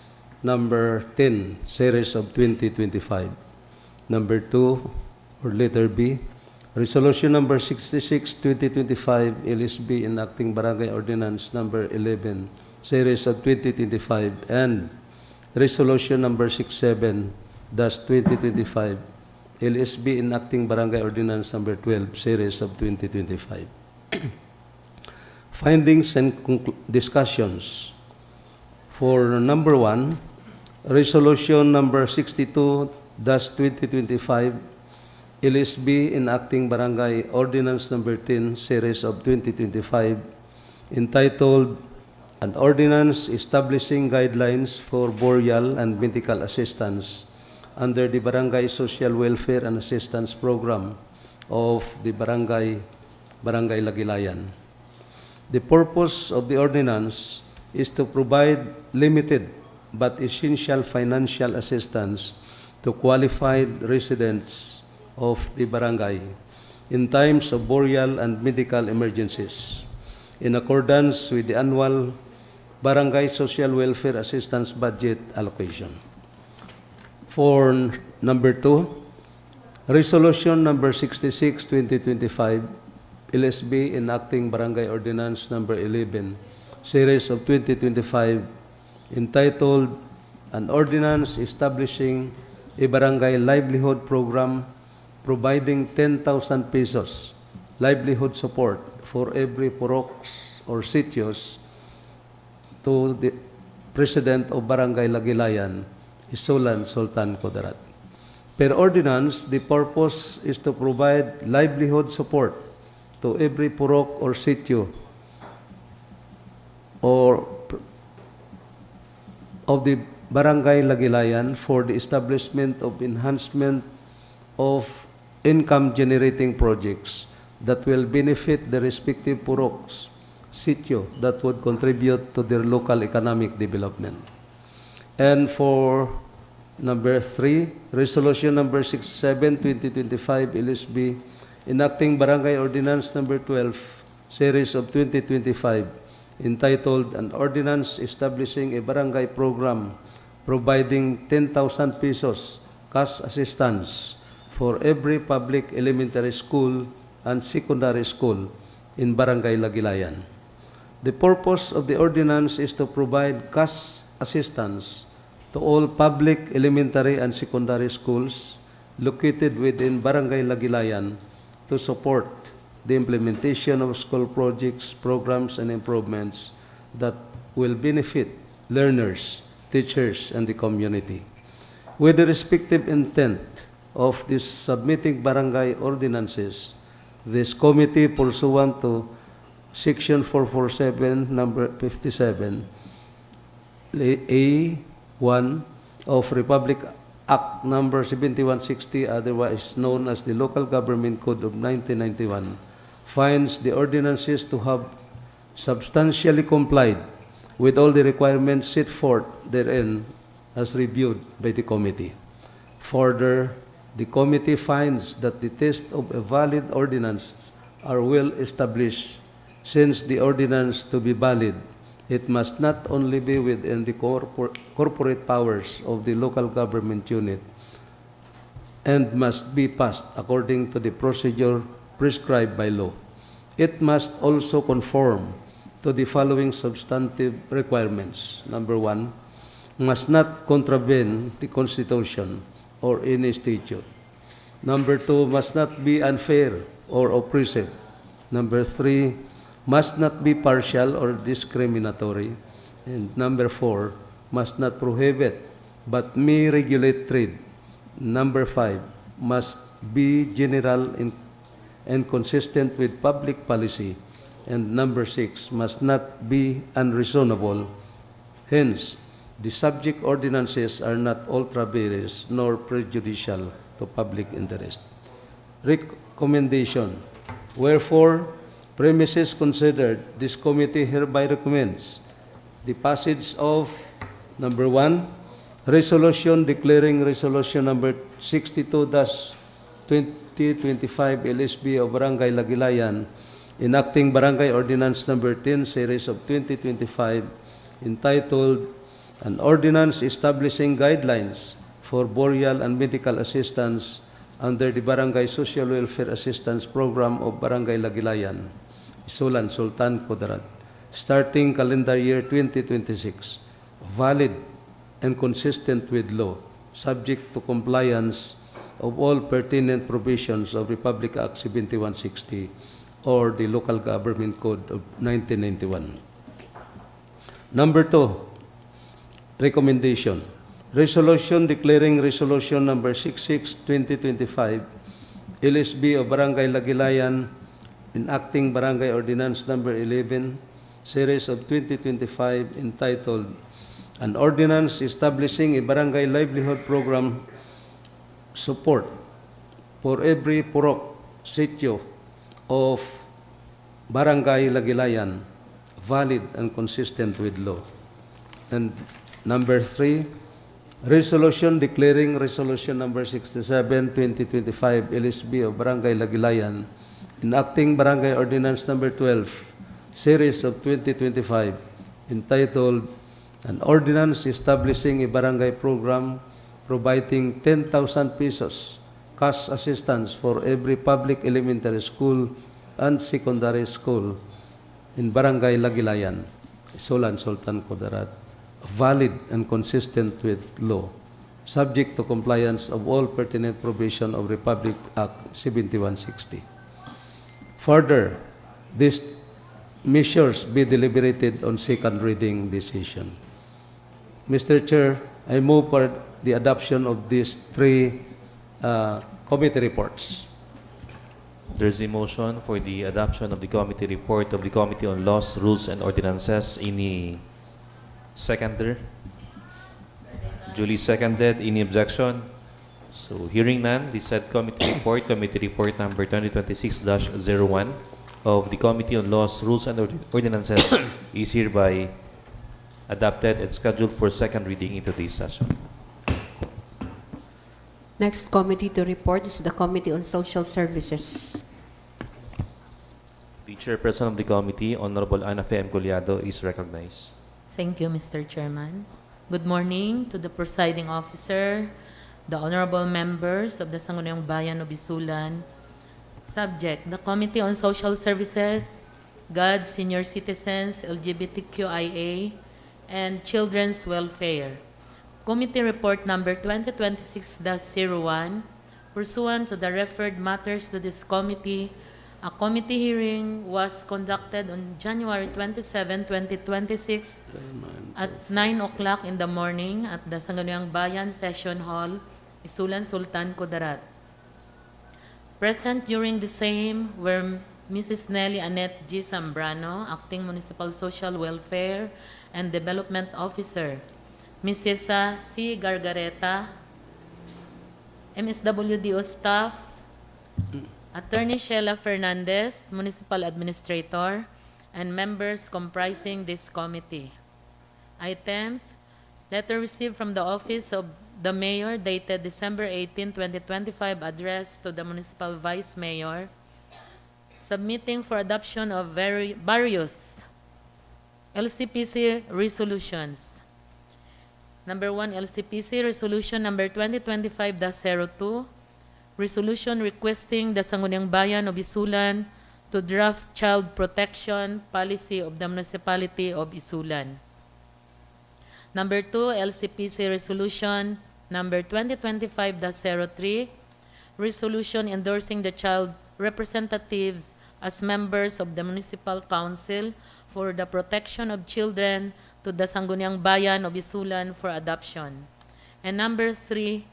number 10, series of 2025. Number 2, or letter B, Resolution number 66-2025, LSB enacting Barangay Ordinance number 11, series of 2025, and Resolution number 67-2025, LSB enacting Barangay Ordinance number 12, series of 2025. Findings and discussions. For number 1, Resolution number 62-2025, LSB enacting Barangay Ordinance number 10, series of 2025, entitled An Ordinance Establishing Guidelines for Burial and Medical Assistance under the Barangay Social Welfare and Assistance Program of the Barangay Lagilayan. The purpose of the ordinance is to provide limited but essential financial assistance to qualified residents of the barangay in times of burial and medical emergencies, in accordance with the annual Barangay Social Welfare Assistance Budget allocation. For number 2, Resolution number 66-2025, LSB enacting Barangay Ordinance number 11, series of 2025, entitled An Ordinance Establishing a Barangay Livelihood Program providing 10,000 pesos livelihood support for every poroks or sitios to the President of Barangay Lagilayan, ISULAN Sultan Kudarat. Per ordinance, the purpose is to provide livelihood support to every purok or sitio or of the Barangay Lagilayan for the establishment of enhancement of income-generating projects that will benefit the respective puroks, sitio that would contribute to their local economic development. And for number 3, Resolution number 67-2025, LSB, enacting Barangay Ordinance number 12, series of 2025, entitled An Ordinance Establishing a Barangay Program providing 10,000 pesos cash assistance for every public elementary school and secondary school in Barangay Lagilayan. The purpose of the ordinance is to provide cash assistance to all public elementary and secondary schools located within Barangay Lagilayan to support the implementation of school projects, programs, and improvements that will benefit learners, teachers, and the community. With the respective intent of these submitting barangay ordinances, this committee, pursuant to Section 447, number 57, A1 of Republic Act number 7160, otherwise known as the Local Government Code of 1991, finds the ordinances to have substantially complied with all the requirements set forth therein as reviewed by the committee. Further, the committee finds that the test of a valid ordinance are well established, since the ordinance to be valid, it must not only be within the corporate powers of the local government unit and must be passed according to the procedure prescribed by law. It must also conform to the following substantive requirements. Number 1, must not contravene the Constitution or any statute. Number 2, must not be unfair or oppressive. Number 3, must not be partial or discriminatory. And number 4, must not prohibit but may regulate trade. Number 5, must be general and consistent with public policy. And number 6, must not be unreasonable. Hence, the subject ordinances are not ultra vires nor prejudicial to public interest. Recommendation. Wherefore, Premises considered, this committee hereby recommends the passage of number 1, resolution declaring resolution number 62-2025 LSB of Barangay Lagilayan, enacting Barangay Ordinance number 10 series of 2025 entitled An Ordinance Establishing Guidelines for Burial and Medical Assistance under the Barangay Social Welfare Assistance Program of Barangay Lagilayan, ISULAN, Sultan Kudarat, starting calendar year 2026, valid and consistent with law, subject to compliance of all pertinent provisions of Republic Act 7160 or the Local Government Code of 1991. Number 2, recommendation. Resolution declaring resolution number 66-2025 LSB of Barangay Lagilayan, enacting Barangay Ordinance number 11 series of 2025 entitled An Ordinance Establishing a Barangay Livelihood Program Support for every purok sitio of Barangay Lagilayan, valid and consistent with law. And number 3, resolution declaring resolution number 67-2025 LSB of Barangay Lagilayan, enacting Barangay Ordinance number 12 series of 2025 entitled An Ordinance Establishing a Barangay Program providing 10,000 pesos cash assistance for every public elementary school and secondary school in Barangay Lagilayan, Isulan, Sultan Kudarat, valid and consistent with law, subject to compliance of all pertinent provision of Republic Act 7160. Further, these measures be deliberated on second reading decision. Mr. Chair, I move for the adoption of these 3 committee reports. There's a motion for the adoption of the committee report of the Committee on Laws, Rules, and Ordinances. Any seconder? Duly seconded. Any objection? So, hearing none, the said committee report number 2026-01 of the Committee on Laws, Rules, and Ordinances is hereby adopted and scheduled for second reading in today's session. Next committee to report is the Committee on Social Services. The chairperson of the committee, Honorable Ana Fe M. Collado, is recognized. Thank you, Mr. Chairman. Good morning to the presiding officer, the honorable members of the Sangguniang Bayan of ISULAN. Subject, the Committee on Social Services, God, Senior Citizens, LGBTQIA, and Children's Welfare. Committee Report number 2026-01, pursuant to the referred matters to this committee, a committee hearing was conducted on January 27, 2026 at 9 o'clock in the morning at the Sangguniang Bayan Session Hall, ISULAN, Sultan Kudarat. Present during the same were Mrs. Nelly Annette G. Zambrano, Acting Municipal Social Welfare and Development Officer, Mrs. C. Gargareta, MSWDO staff, Attorney Sheila Fernandez, Municipal Administrator, and members comprising this committee. Items: letter received from the Office of the Mayor dated December 18, 2025, addressed to the Municipal Vice Mayor, submitting for adoption of various LCPC resolutions. Number 1, LCPC Resolution number 2025-02, resolution requesting the Sangguniang Bayan of ISULAN to draft child protection policy of the municipality of ISULAN. Number 2, LCPC Resolution number 2025-03, resolution endorsing the child representatives as members of the Municipal Council for the protection of children to the Sangguniang Bayan of ISULAN for adoption. And number 3,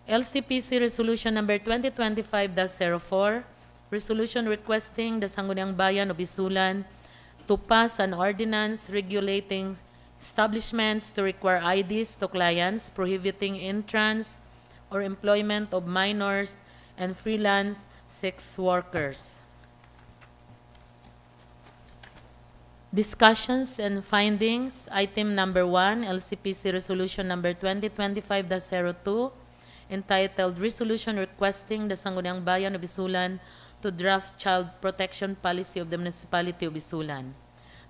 LCPC Resolution number 2025-04, resolution requesting the Sangguniang Bayan of ISULAN to pass an ordinance regulating establishments to require IDs to clients, prohibiting entrance or employment of minors and freelance sex workers. Discussions and findings, item number 1, LCPC Resolution number 2025-02, entitled Resolution Requesting the Sangguniang Bayan of ISULAN to Draft Child Protection Policy of the Municipality of ISULAN.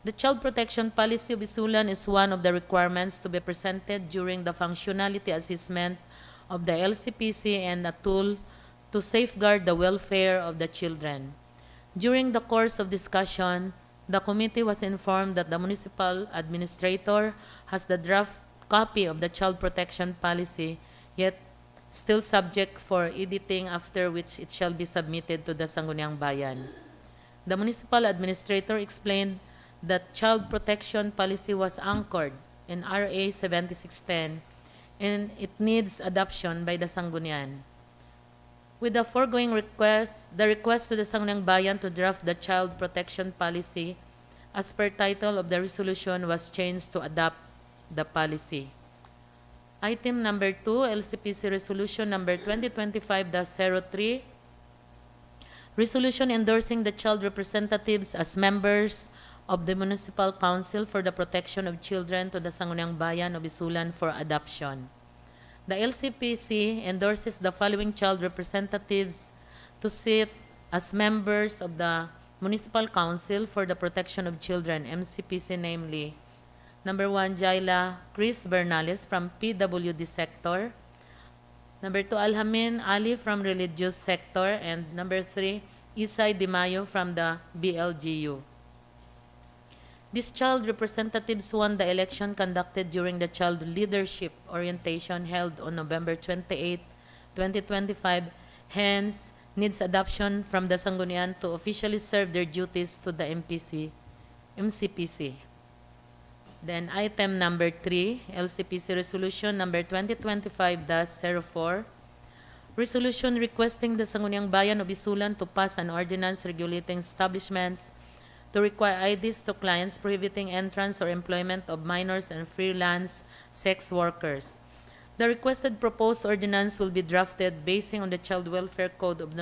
The Child Protection Policy of ISULAN is one of the requirements to be presented during the functionality assessment of the LCPC and a tool to safeguard the welfare of the children. During the course of discussion, the committee was informed that the municipal administrator has the draft copy of the child protection policy, yet still subject for editing, after which it shall be submitted to the Sangguniang Bayan. The municipal administrator explained that child protection policy was anchored in RA 7610 and it needs adoption by the Sanggunian. With the foregoing request, the request to the Sangguniang Bayan to draft the child protection policy as per title of the resolution was changed to adopt the policy. Item number 2, LCPC Resolution number 2025-03, resolution endorsing the child representatives as members of the Municipal Council for the Protection of Children to the Sangguniang Bayan of ISULAN for adoption. The LCPC endorses the following child representatives to sit as members of the Municipal Council for the Protection of Children, MCPC, namely, number 1, Jaila Chris Bernales from PWD sector, number 2, Alhamin Ali from Religious sector, and number 3, Isay Di Mayo from the BLGU. These child representatives won the election conducted during the Child Leadership Orientation held on November 28, 2025, hence needs adoption from the Sanggunian to officially serve their duties to the MCPC. Then item number 3, LCPC Resolution number 2025-04, resolution requesting the Sangguniang Bayan of ISULAN to pass an ordinance regulating establishments to require IDs to clients prohibiting entrance or employment of minors and freelance sex workers. The requested proposed ordinance will be drafted basing on the Child Welfare Code of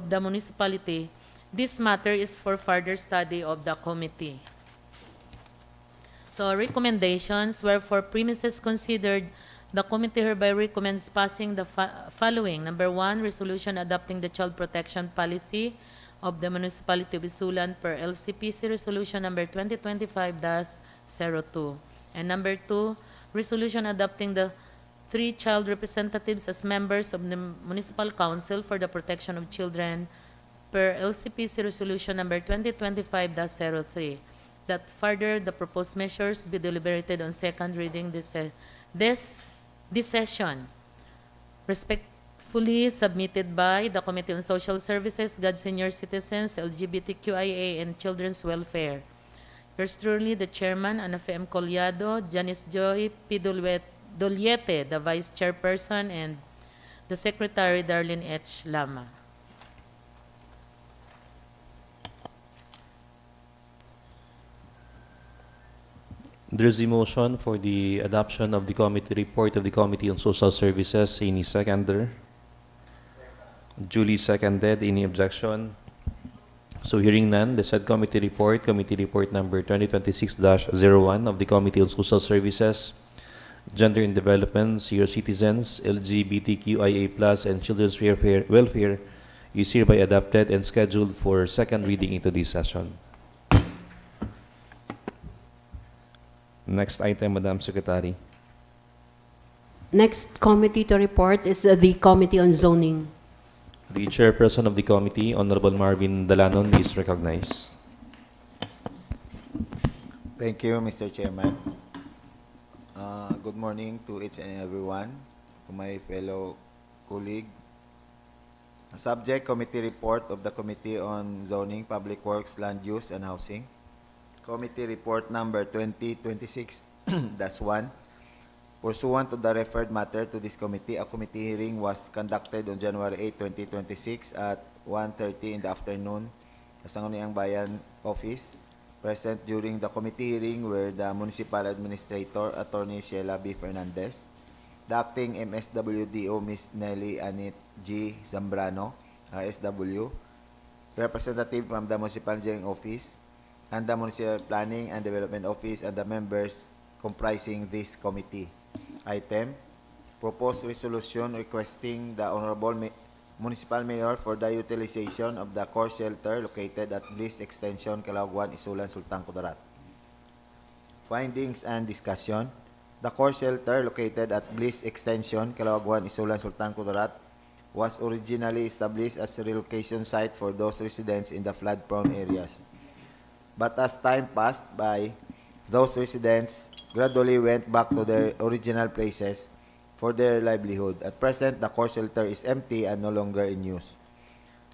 the municipality. This matter is for further study of the committee. So recommendations, wherefore premises considered, the committee hereby recommends passing the following. Number 1, resolution adopting the child protection policy of the Municipality of ISULAN per LCPC Resolution number 2025-02. And number 2, resolution adopting the 3 child representatives as members of the Municipal Council for the Protection of Children per LCPC Resolution number 2025-03. That further, the proposed measures be deliberated on second reading this session. Respectfully submitted by the Committee on Social Services, God Senior Citizens, LGBTQIA, and Children's Welfare. Yours truly, the Chairman, Ana F. M. Collado, Janice Joy P. Doliete, the Vice Chairperson, and the Secretary, Darlene H. Lama. There's a motion for the adoption of the committee report of the Committee on Social Services. Any seconder? Duly seconded. Any objection? So hearing none, the said committee report number 2026-01 of the Committee on Social Services, Gender and Development, Senior Citizens, LGBTQIA+, and Children's Welfare is hereby adopted and scheduled for second reading into this session. Next item, Madam Secretary. Next committee to report is the Committee on Zoning. The chairperson of the committee, Honorable Marvin Dalanon, is recognized. Thank you, Mr. Chairman. Good morning to each and everyone, to my fellow colleague. Subject Committee Report of the Committee on Zoning, Public Works, Land Use, and Housing. Committee Report number 2026-1. Pursuant to the referred matter to this committee, a committee hearing was conducted on January 8, 2026 at 1:30 in the afternoon sa Sangguniang Bayan Office. Present during the committee hearing were the Municipal Administrator, Attorney Sheila B. Fernandez, the Acting MSWDO, Ms. Nelly Anit G. Zambrano, RSW, representative from the Municipal Engineering Office, and the Municipal Planning and Development Office and the members comprising this committee. Item, proposed resolution requesting the Honorable Municipal Mayor for the utilization of the core shelter located at Bliss Extension, Calauguan, ISULAN, Sultan Kudarat. Findings and discussion. The core shelter located at Bliss Extension, Calauguan, Isulan, Sultan Kudarat was originally established as a relocation site for those residents in the flood-prone areas. But as time passed by, those residents gradually went back to their original places for their livelihood. At present, the core shelter is empty and no longer in use.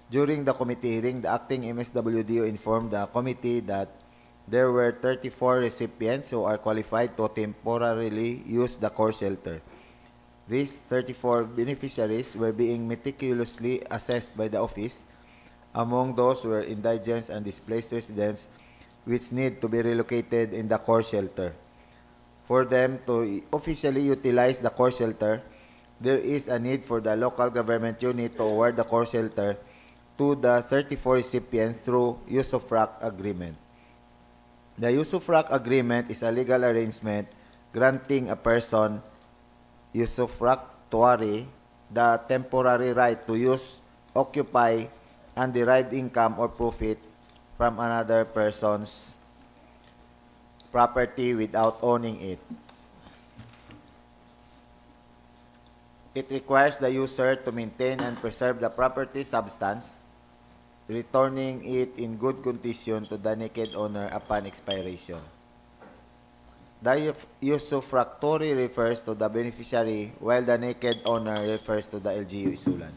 During the committee hearing, the acting MSWDO informed the committee that there were 34 recipients who are qualified to temporarily use the core shelter. These 34 beneficiaries were being meticulously assessed by the office. Among those were indigents and displaced residents which need to be relocated in the core shelter. For them to officially utilize the core shelter, there is a need for the local government unit to award the core shelter to the 34 recipients through use of RAC agreement. The use of RAC agreement is a legal arrangement granting a person usufructuary the temporary right to use, occupy, and derive income or profit from another person's property without owning it. It requires the user to maintain and preserve the property substance, returning it in good condition to the naked owner upon expiration. The usufructuary refers to the beneficiary, while the naked owner refers to the LGU ISULAN.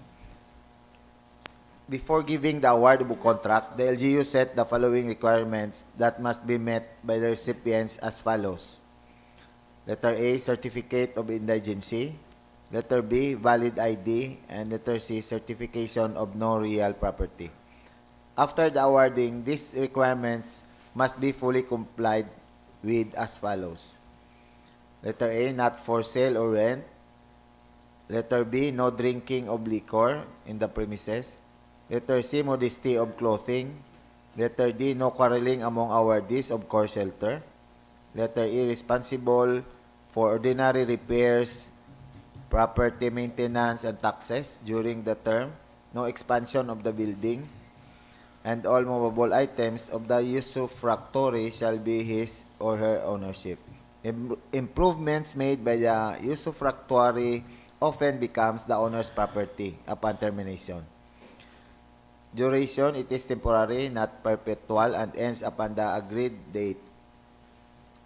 Before giving the awardable contract, the LGU set the following requirements that must be met by the recipients as follows. Letter A, certificate of indigency. Letter B, valid ID. And letter C, certification of no real property. After the awarding, these requirements must be fully complied with as follows. Letter A, not for sale or rent. Letter B, no drinking of liquor in the premises. Letter C, modesty of clothing. Letter D, no quarreling among awardees of core shelter. Letter E, responsible for ordinary repairs, property maintenance, and taxes during the term. No expansion of the building. And all movable items of the usufructuary shall be his or her ownership. Improvements made by the usufructuary often becomes the owner's property upon termination. Duration, it is temporary, not perpetual, and ends upon the agreed date.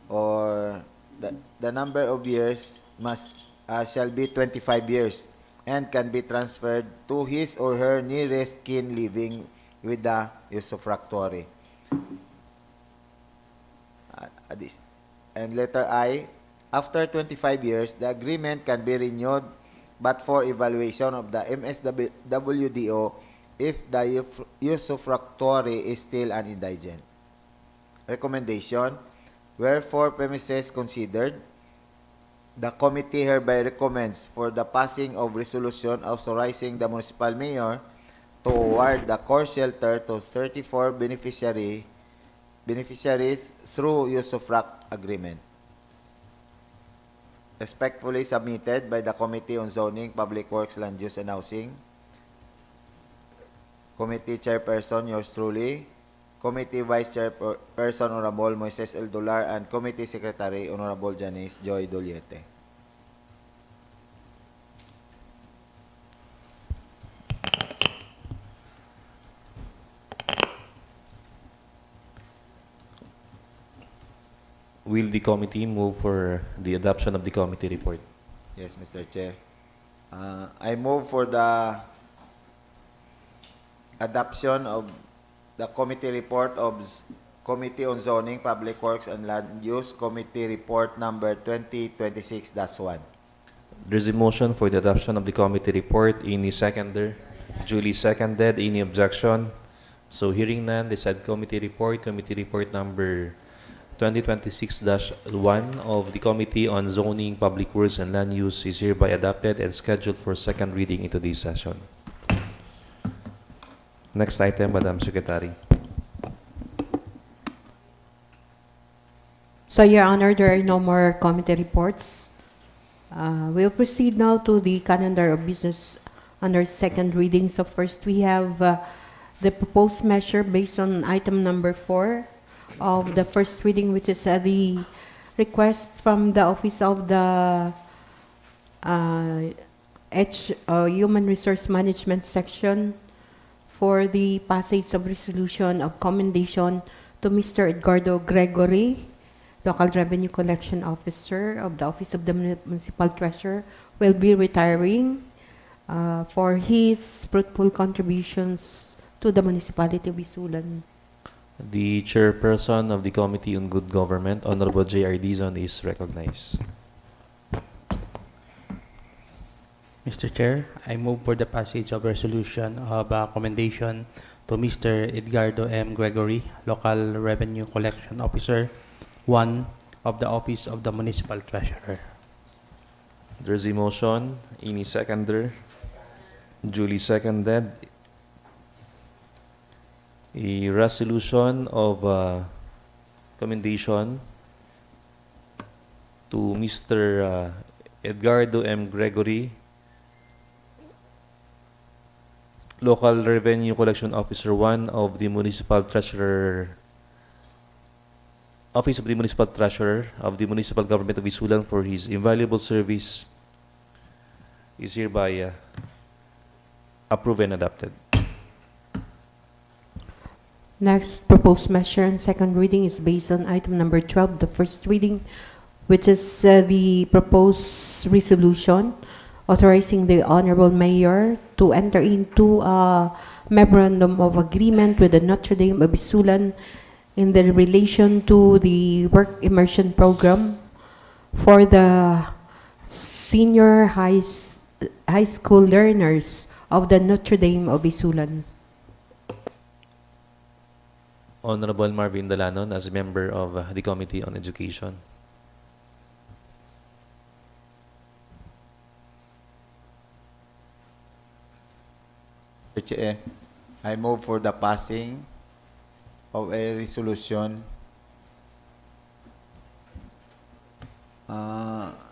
Or the number of years shall be 25 years and can be transferred to his or her nearest kin living with the usufructuary. And letter I, after 25 years, the agreement can be renewed but for evaluation of the MSWDO if the usufructuary is still an indigent. Recommendation, wherefore premises considered, the committee hereby recommends for the passing of resolution authorizing the municipal mayor to award the core shelter to 34 beneficiaries through usufruct agreement. Respectfully submitted by the Committee on Zoning, Public Works, Land Use, and Housing. Committee Chairperson, yours truly. Committee Vice Chairperson, Honorable Moises L. Dolar, and Committee Secretary, Honorable Janice Joy Doliete. Will the committee move for the adoption of the committee report? Yes, Mr. Chair. I move for the adoption of the committee report of Committee on Zoning, Public Works, and Land Use, Committee Report number 2026-1. There's a motion for the adoption of the committee report. Any seconder? Duly seconded. Any objection? So hearing none, the said committee report number 2026-1 of the Committee on Zoning, Public Works, and Land Use is hereby adopted and scheduled for second reading into this session. Next item, Madam Secretary. So, Your Honor, there are no more committee reports. We'll proceed now to the calendar of business under second reading. So first, we have the proposed measure based on item number 4 of the first reading, which is the request from the Office of the Human Resource Management Section for the passage of resolution of commendation to Mr. Edgardo Gregory, Local Revenue Collection Officer of the Office of the Municipal Treasurer, will be retiring for his fruitful contributions to the municipality of ISULAN. The chairperson of the Committee on Good Government, Honorable J.R. Dizon, is recognized. Mr. Chair, I move for the passage of resolution of commendation to Mr. Edgardo M. Gregory, Local Revenue Collection Officer, 1 of the Office of the Municipal Treasurer. There's a motion. Any seconder? Duly seconded. A resolution of commendation to Mr. Edgardo M. Gregory, Local Revenue Collection Officer 1 of the Municipal Treasurer, Office of the Municipal Treasurer of the Municipal Government of ISULAN for his invaluable service is hereby approved and adopted. Next proposed measure on second reading is based on item number 12, the first reading, which is the proposed resolution authorizing the Honorable Mayor to enter into a memorandum of agreement with the Notre Dame of ISULAN in the relation to the work immersion program for the senior high school learners of the Notre Dame of ISULAN. Honorable Marvin Dalanon as a member of the Committee on Education. Mr. Chair, I move for the passing of a resolution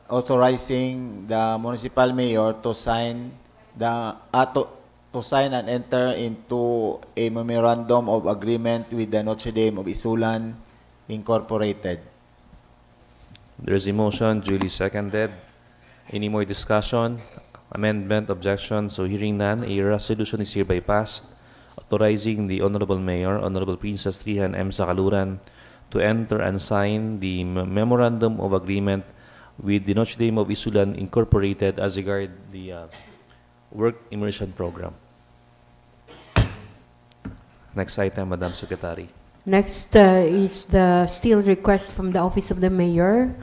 authorizing the municipal mayor to sign and enter into a memorandum of agreement with the Notre Dame of ISULAN Incorporated. There's a motion, duly seconded. Any more discussion? Amendment, objection? So hearing none, a resolution is hereby passed authorizing the Honorable Mayor, Honorable Princess Rihan M. Sakaluran, to enter and sign the Memorandum of Agreement with the Notre Dame of ISULAN Incorporated as regard the work immersion program. Next item, Madam Secretary. Next is the still request from the Office of the Mayor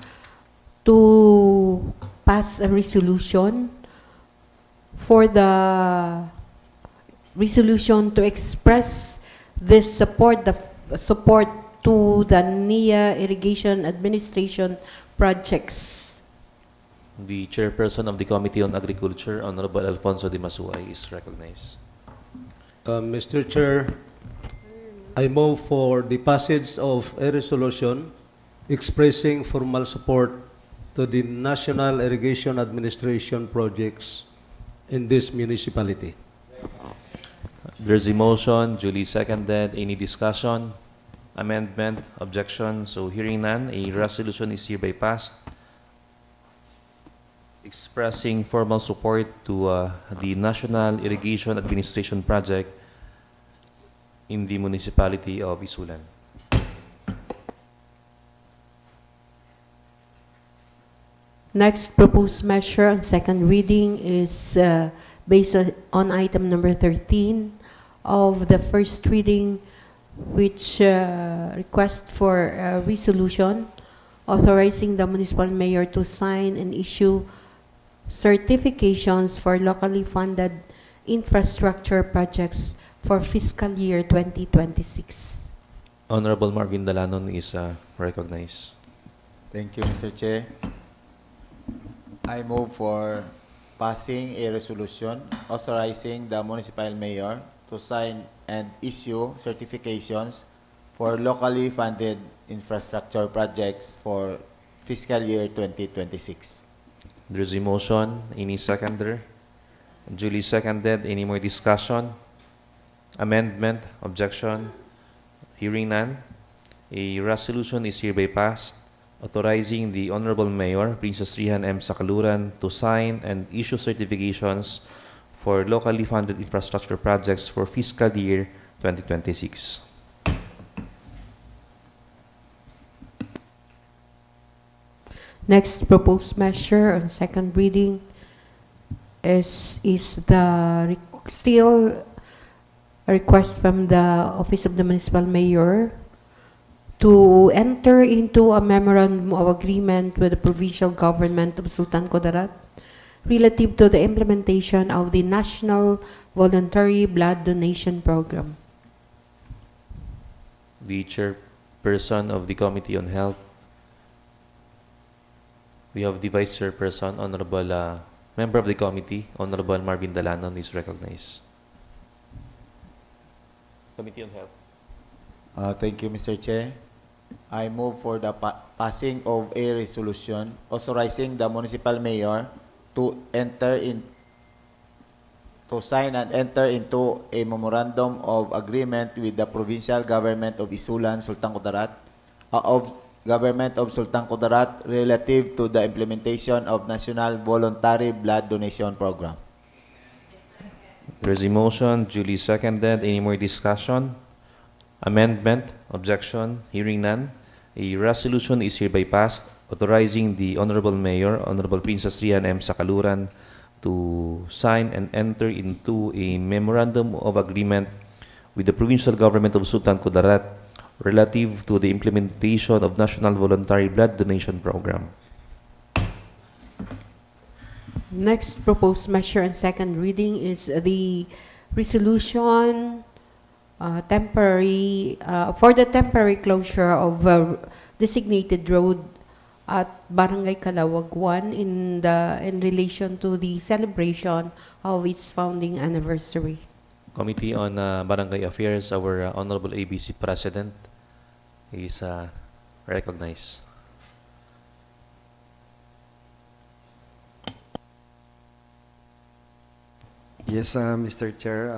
to pass a resolution for the resolution to express this support, support to the NIA Irrigation Administration projects. The chairperson of the Committee on Agriculture, Honorable Alfonso de Masuay, is recognized. Mr. Chair, I move for the passage of a resolution expressing formal support to the National Irrigation Administration projects in this municipality. There's a motion, duly seconded. Any discussion? Amendment, objection? So hearing none, a resolution is hereby passed expressing formal support to the National Irrigation Administration project in the municipality of ISULAN. Next proposed measure on second reading is based on item number 13 of the first reading, which request for a resolution authorizing the municipal mayor to sign and issue certifications for locally funded infrastructure projects for fiscal year 2026. Honorable Marvin Dalanon is recognized. Thank you, Mr. Chair. I move for passing a resolution authorizing the municipal mayor to sign and issue certifications for locally funded infrastructure projects for fiscal year 2026. There's a motion. Any seconder? Duly seconded. Any more discussion? Amendment? Objection? Hearing none. A resolution is hereby passed authorizing the Honorable Mayor, Princess Rihan M. Sakaluran, to sign and issue certifications for locally funded infrastructure projects for fiscal year 2026. Next proposed measure on second reading is the still a request from the Office of the Municipal Mayor to enter into a memorandum of agreement with the provincial government of Sultan Kudarat relative to the implementation of the National Voluntary Blood Donation Program. The chairperson of the Committee on Health. We have the vice chairperson, Honorable Member of the Committee, Honorable Marvin Dalanon is recognized. Committee on Health. Thank you, Mr. Chair. I move for the passing of a resolution authorizing the municipal mayor to sign and enter into a memorandum of agreement with the provincial government of ISULAN, Sultan Kudarat, relative to the implementation of National Voluntary Blood Donation Program. There's a motion, duly seconded. Any more discussion? Amendment? Objection? Hearing none. A resolution is hereby passed authorizing the Honorable Mayor, Honorable Princess Rihan M. Sakaluran, to sign and enter into a memorandum of agreement with the provincial government of Sultan Kudarat relative to the implementation of National Voluntary Blood Donation Program. Next proposed measure on second reading is the resolution for the temporary closure of designated road at Barangay Calawag 1 in relation to the celebration of its founding anniversary. Committee on Barangay Affairs, our Honorable ABC President is recognized. Yes, Mr. Chair.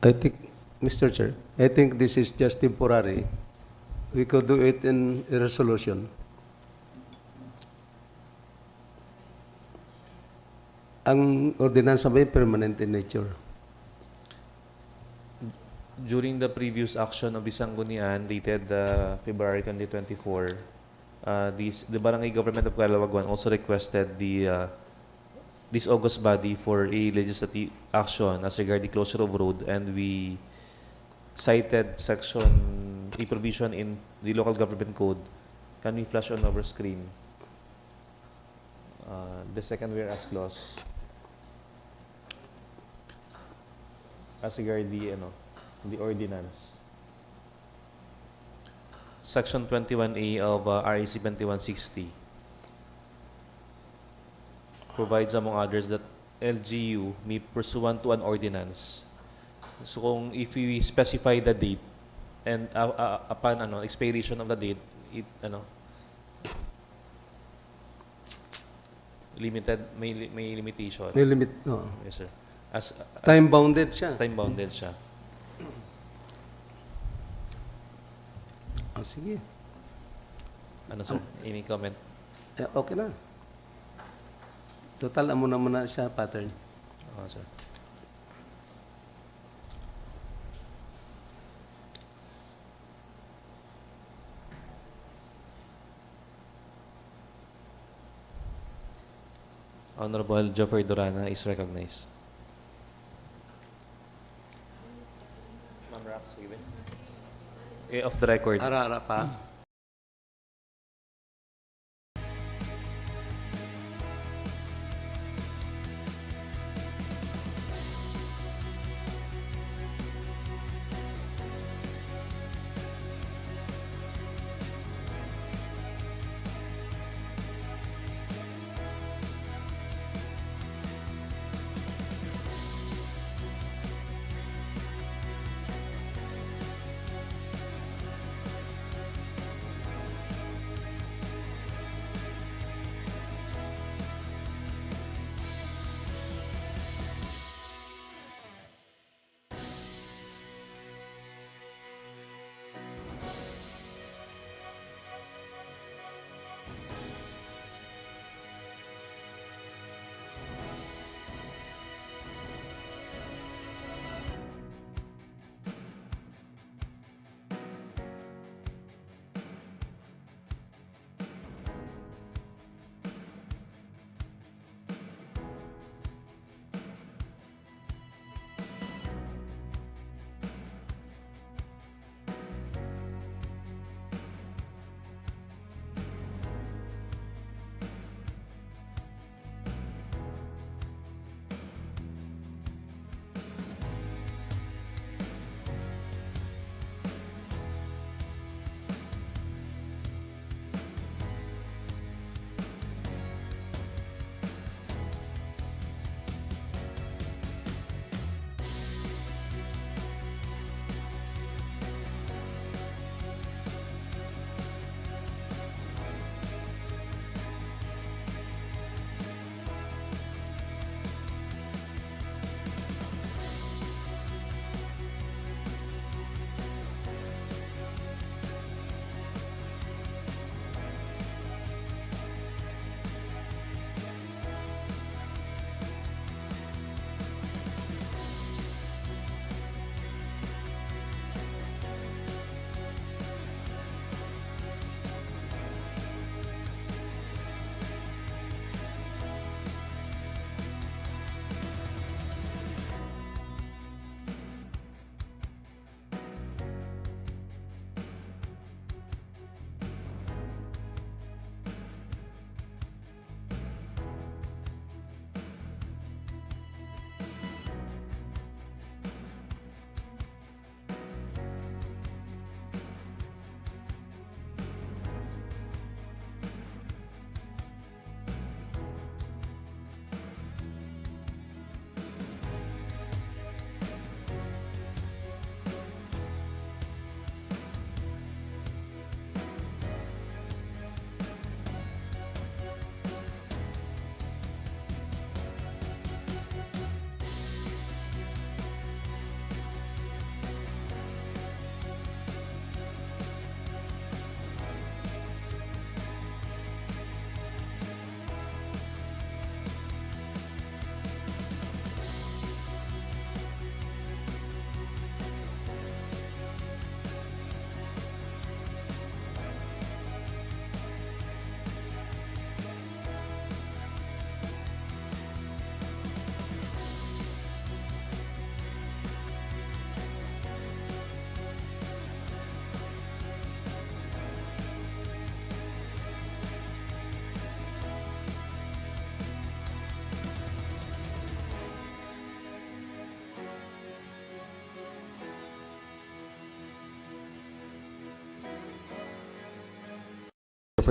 I think, Mr. Chair, I think this is just temporary. We could do it in a resolution. Ang ordinansa ba permanent in nature? During the previous action of the Sanggunian dated February 2024, the Barangay Government of Calawag 1 also requested this August body for a legislative action as regard the closure of road, and we cited a provision in the local government code. Can we flash on our screen the second whereas clause as regard the ordinance? Section 21A of RA 7160 provides, among others, that LGU may pursuant to an ordinance. So if we specify the date and upon expiration of the date, it limited, may limitation. May limit, no. Yes, sir. Time-bounded siya. Time-bounded siya. Sige. Ano, sir? Any comment? Okay na. Total, amo na muna siya pattern. Sir. Honorable Jeffrey Durana is recognized. Ma'am Rax, sige. Off the record. Ara pa.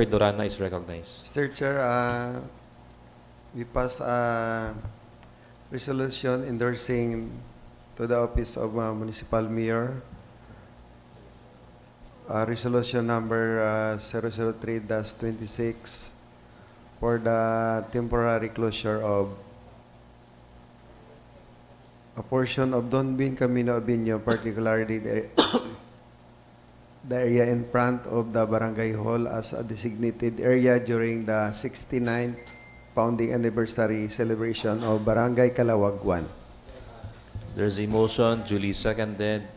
Refer Dorana is recognized. Mr. Chair, we passed a resolution endorsing to the Office of Municipal Mayor, resolution number 003-26 for the temporary closure of a portion of Don Bin Camino Avenue, particularly the area in front of the Barangay Hall as a designated area during the 69th founding anniversary celebration of Barangay Calawag 1. There's a motion, duly seconded.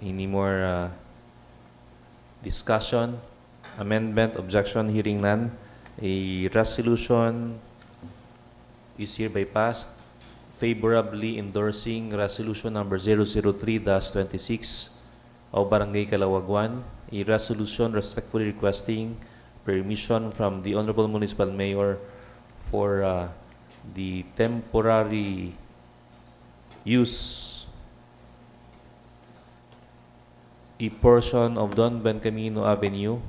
Any more discussion, amendment, objection, hearing none? A resolution is hereby passed favorably endorsing resolution number 003-26 of Barangay Calawag 1, a resolution respectfully requesting permission from the Honorable Municipal Mayor for the temporary use a portion of Don Bencamino Avenue,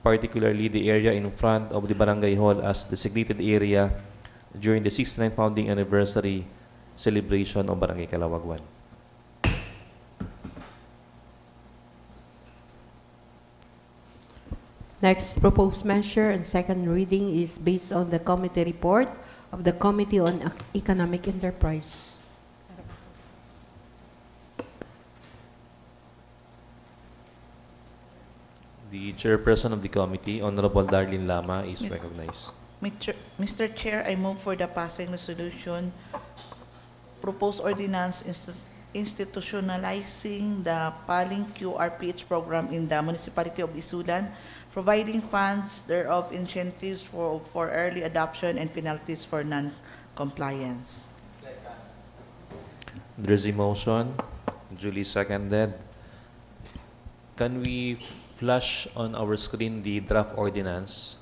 particularly the area in front of the Barangay Hall as designated area during the 69th founding anniversary celebration of Barangay Calawag 1. Next proposed measure and second reading is based on the committee report of the Committee on Economic Enterprise. The chairperson of the committee, Honorable Darlene Lama, is recognized. Mr. Chair, I move for the passing resolution, proposed ordinance institutionalizing the PALING QRPH program in the municipality of ISULAN, providing funds thereof, incentives for early adoption, and penalties for non-compliance. There's a motion, duly seconded. Can we flash on our screen the draft ordinance?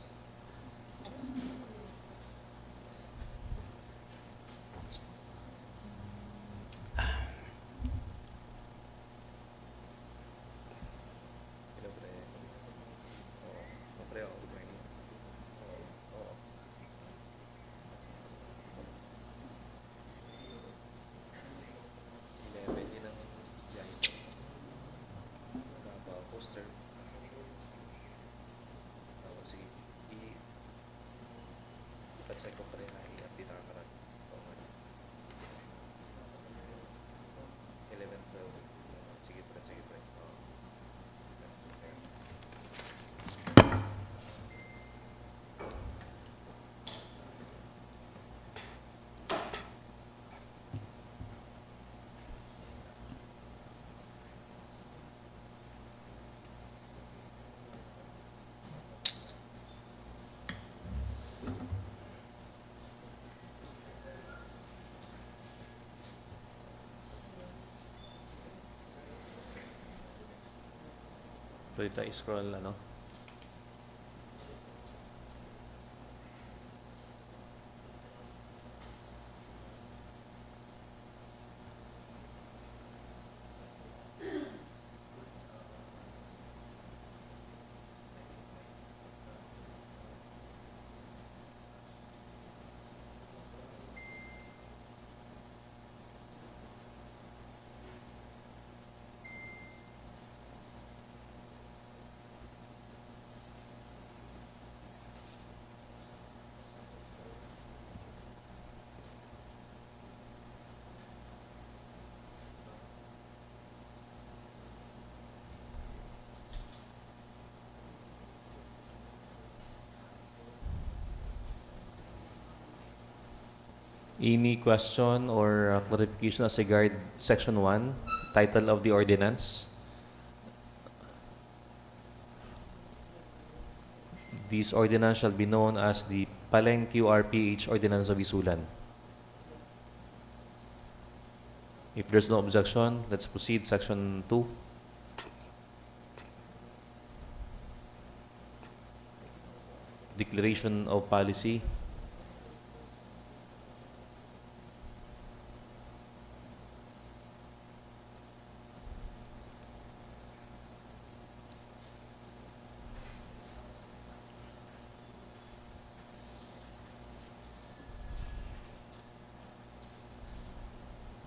Pwede tayo scroll, ano? Any question or clarification as regard Section 1, title of the ordinance? This ordinance shall be known as the Paleng QRPH Ordinance of ISULAN. If there's no objection, let's proceed. Section 2. Declaration of policy.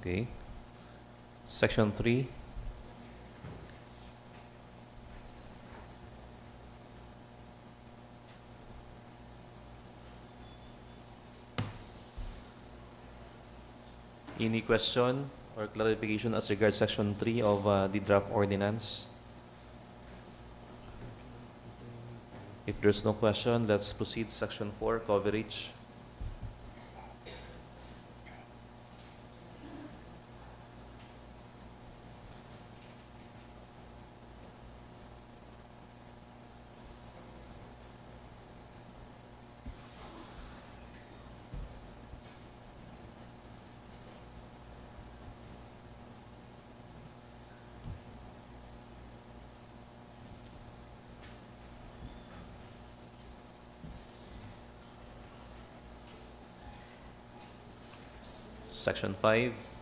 Okay. Section 3. Any question or clarification as regards Section 3 of the draft ordinance? If there's no question, let's proceed Section 4, coverage. Section 5.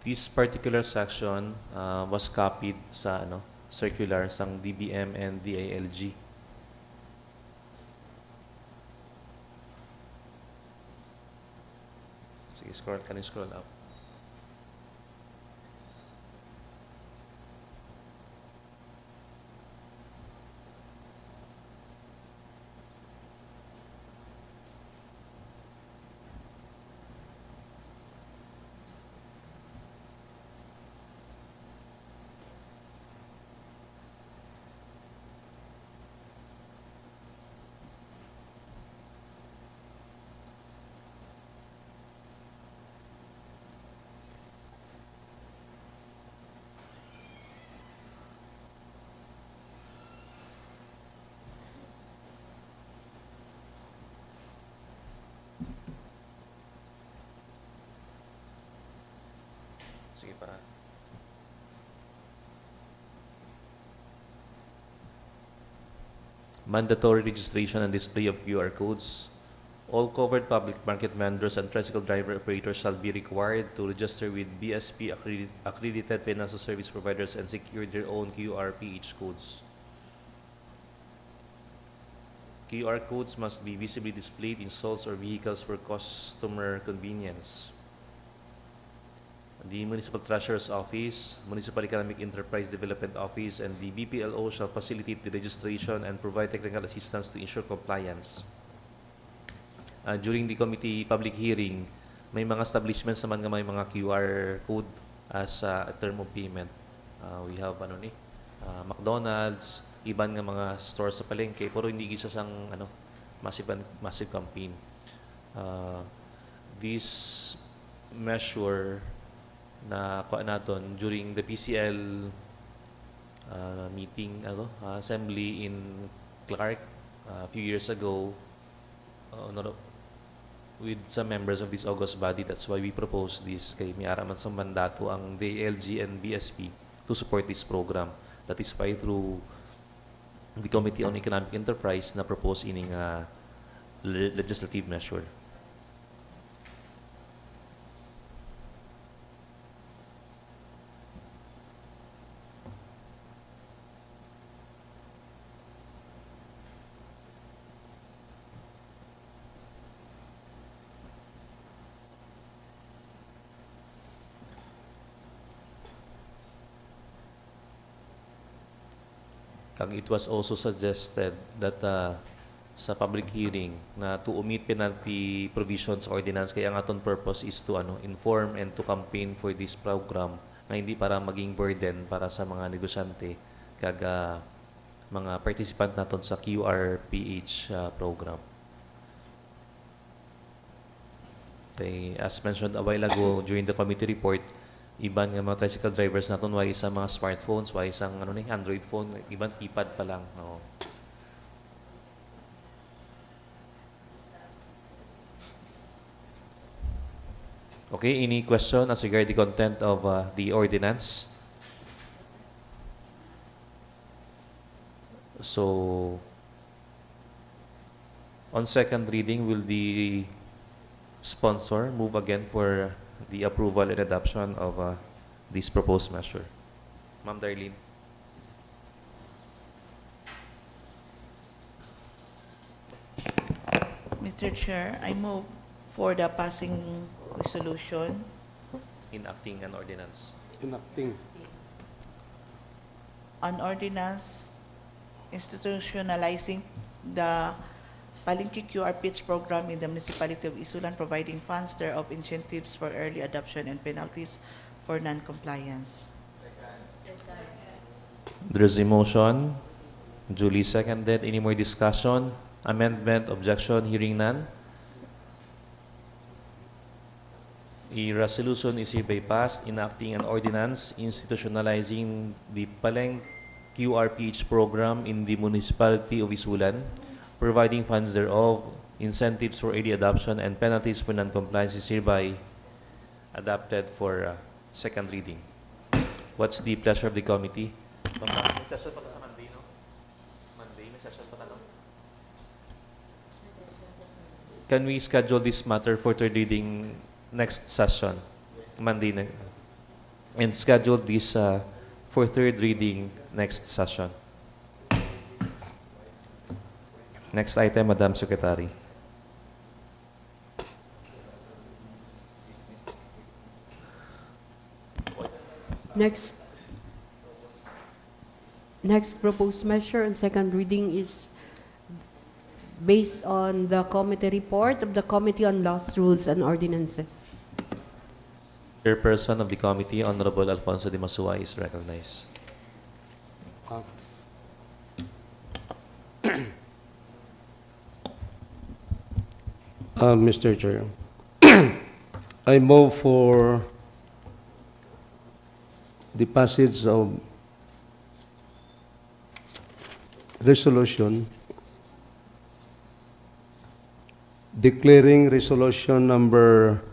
This particular section was copied sa circular sang DBM and DILG. Sige, can you scroll up? Sige pa. Mandatory registration and display of QR codes. All covered public market vendors and tricycle driver operators shall be required to register with BSP accredited financial service providers and secure their own QRPH codes. QR codes must be visibly displayed in stalls or vehicles for customer convenience. The Municipal Treasurer's Office, Municipal Economic Enterprise Development Office, and the BPLO shall facilitate the registration and provide technical assistance to ensure compliance. During the committee public hearing, may mga establishments naman nga may mga QR code as a term of payment. We have McDonald's, iban nga mga stores sa palengke, pero hindi isa sang massive campaign. This measure na kuha naton during the PCL meeting assembly in Clark a few years ago with some members of this august body. That's why we proposed this kay may araman sa mandato ang DLG and BSP to support this program. That is why through the Committee on Economic Enterprise na propose ining legislative measure. It was also suggested that sa public hearing na to omit penalty provisions ordinance kaya ang aton purpose is to inform and to campaign for this program na hindi para maging burden para sa mga negosyante kaga mga participant naton sa QRPH program. Okay, as mentioned a while ago during the committee report, iban nga mga tricycle drivers naton why sa mga smartphones, why isang ano ni Android phone, iban keypad pa lang. Oo. Okay, any question as regard the content of the ordinance? So, on second reading, will the sponsor move again for the approval and adoption of this proposed measure? Ma'am Darlene. Mr. Chair, I move for the passing resolution. Enacting an ordinance. Enacting. An ordinance institutionalizing the Palengke QR Pitch program in the municipality of ISULAN, providing funds thereof, incentives for early adoption, and penalties for non-compliance. There's a motion, duly seconded. Any more discussion? Amendment, objection, hearing none. A resolution is hereby passed enacting an ordinance institutionalizing the Paleng QRPH program in the municipality of Isulan, providing funds thereof, incentives for early adoption, and penalties for non-compliance is hereby adopted for second reading. What's the pleasure of the committee? May session pa sa Monday, no? Monday, may session pa no? Can we schedule this matter for third reading next session, Monday, and schedule this for third reading next session? Next item, Madam Secretary. Next proposed measure on second reading is based on the committee report of the Committee on Laws, Rules, and Ordinances. Chairperson of the committee, Honorable Alfonso de Masua, is recognized. Mr. Chair, I move for the passage of resolution declaring resolution number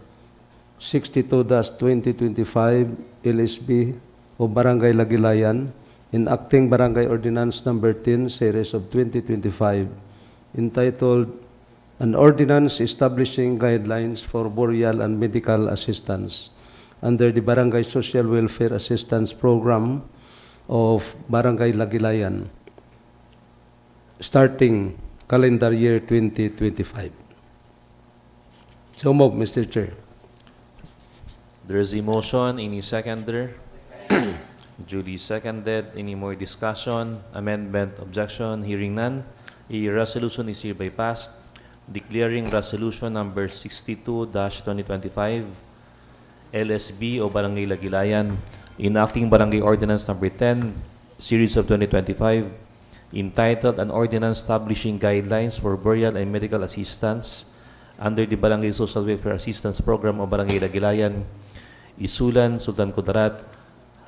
62-2025 LSB of Barangay Lagilayan, enacting Barangay Ordinance number 10 series of 2025 entitled An Ordinance Establishing Guidelines for Burial and Medical Assistance under the Barangay Social Welfare Assistance Program of Barangay Lagilayan, starting calendar year 2025. So move, Mr. Chair. There is a motion. Any seconder? Duly seconded. Any more discussion? Amendment, objection, hearing none. A resolution is hereby passed, declaring resolution number 62-2025 LSB o Barangay Lagilayan, enacting Barangay Ordinance number 10 series of 2025 entitled An Ordinance Establishing Guidelines for Burial and Medical Assistance under the Barangay Social Welfare Assistance Program of Barangay Lagilayan, Isulan, Sultan Kudarat,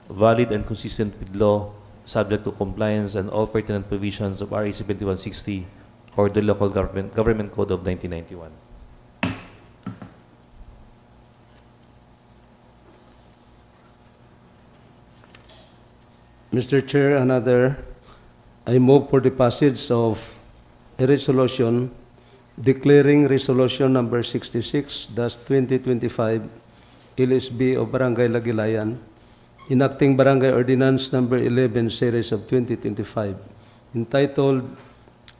valid and consistent with law, subject to compliance and all pertinent provisions of RA 7160 or the Local Government Code of 1991. Mr. Chair, I move for the passage of a resolution declaring resolution number 66-2025 LSB of Barangay Lagilayan, enacting Barangay Ordinance number 11 series of 2025 entitled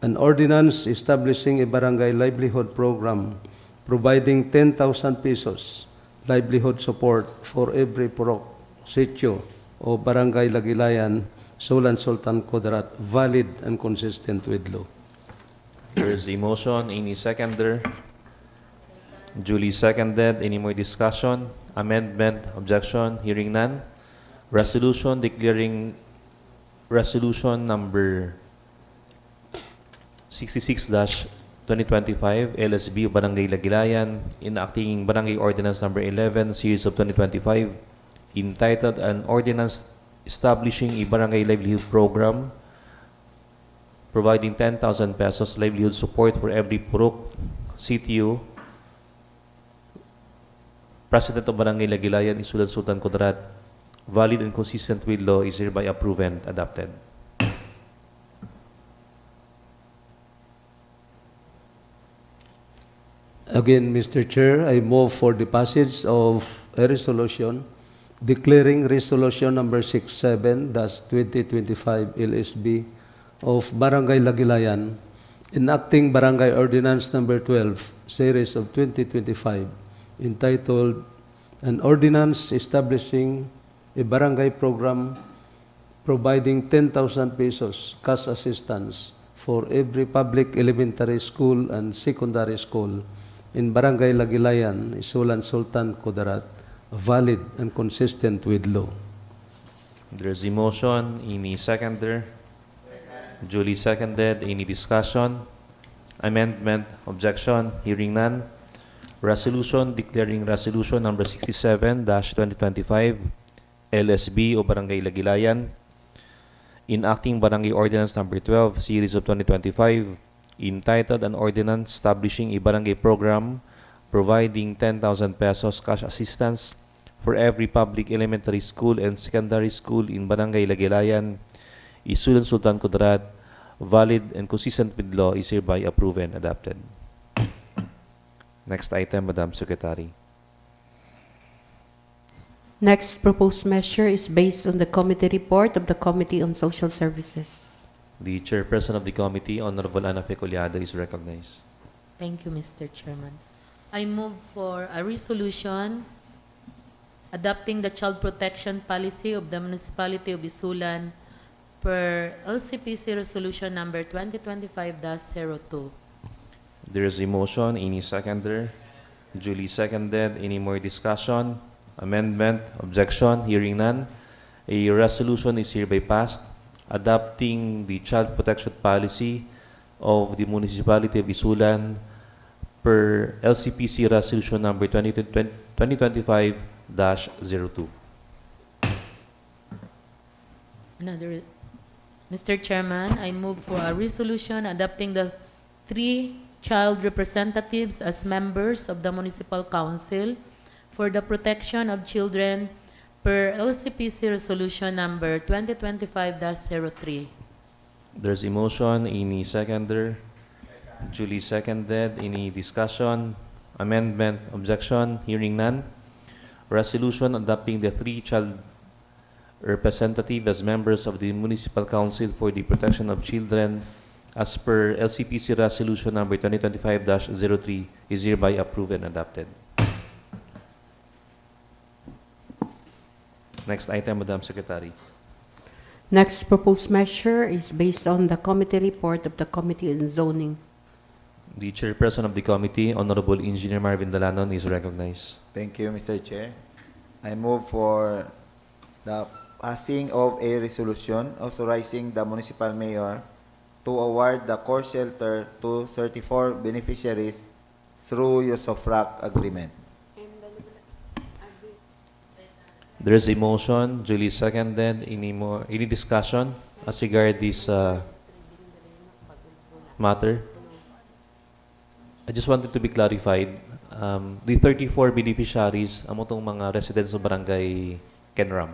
An Ordinance Establishing a Barangay Livelihood Program providing 10,000 pesos livelihood support for every purok sitio o Barangay Lagilayan, Sulan, Sultan Kudarat, valid and consistent with law. There is a motion. Any seconder? Duly seconded. Any more discussion? Amendment, objection, hearing none. Resolution declaring resolution number 66-2025 LSB of Barangay Lagilayan, enacting Barangay Ordinance number 11 series of 2025 entitled An Ordinance Establishing a Barangay Livelihood Program, providing 10,000 pesos livelihood support for every Purok, CTO, President of Barangay Lagilayan, Isulan Sultan Kudarat, valid and consistent with law, is hereby approved and adopted. Again, Mr. Chair, I move for the passage of a resolution declaring resolution number 67-2025 LSB of Barangay Lagilayan, enacting Barangay Ordinance number 12, series of 2025, entitled An Ordinance Establishing a Barangay Program providing 10,000 pesos cash assistance for every public elementary school and secondary school in Barangay Lagilayan, Isulan Sultan Kudarat, valid and consistent with law. There's a motion. Any seconder? Duly seconded. Any discussion? Amendment? Objection? Hearing none. Resolution declaring resolution number 67-2025 LSB o Barangay Lagilayan, enacting Barangay Ordinance number 12 series of 2025, entitled An Ordinance Establishing a Barangay Program providing 10,000 pesos cash assistance for every public elementary school and secondary school in Barangay Lagilayan, Isulan Sultan Kudarat, valid and consistent with law, is hereby approved and adopted. Next item, Madam Secretary. Next proposed measure is based on the committee report of the Committee on Social Services. The chairperson of the committee, Honorable Ana Fecoliado, is recognized. Thank you, Mr. Chairman. I move for a resolution adopting the child protection policy of the municipality of Isulan per LCPC resolution number 2025-02. There is a motion. Any seconder? Duly seconded. Any more discussion? Amendment? Objection? Hearing none. A resolution is hereby passed adopting the child protection policy of the municipality of Isulan per LCPC resolution number 2025-02. Mr. Chairman, I move for a resolution adopting the 3 child representatives as members of the Municipal Council for the protection of children per LCPC resolution number 2025-03. There's a motion. Any seconder? Duly seconded. Any discussion? Amendment? Objection? Hearing none. Resolution adopting the 3 child representatives as members of the Municipal Council for the protection of children as per LCPC resolution number 2025-03 is hereby approved and adopted. Next item, Madam Secretary. Next proposed measure is based on the committee report of the Committee on Zoning. The chairperson of the committee, Honorable Engineer Marvin Dalanon, is recognized. Thank you, Mr. Chair. I move for the passing of a resolution authorizing the municipal mayor to award the core shelter to 34 beneficiaries through use of RAC agreement. There is a motion, duly seconded. Any discussion as regard this matter? I just wanted to be clarified. The 34 beneficiaries, amo tong mga residents ng barangay Kenram.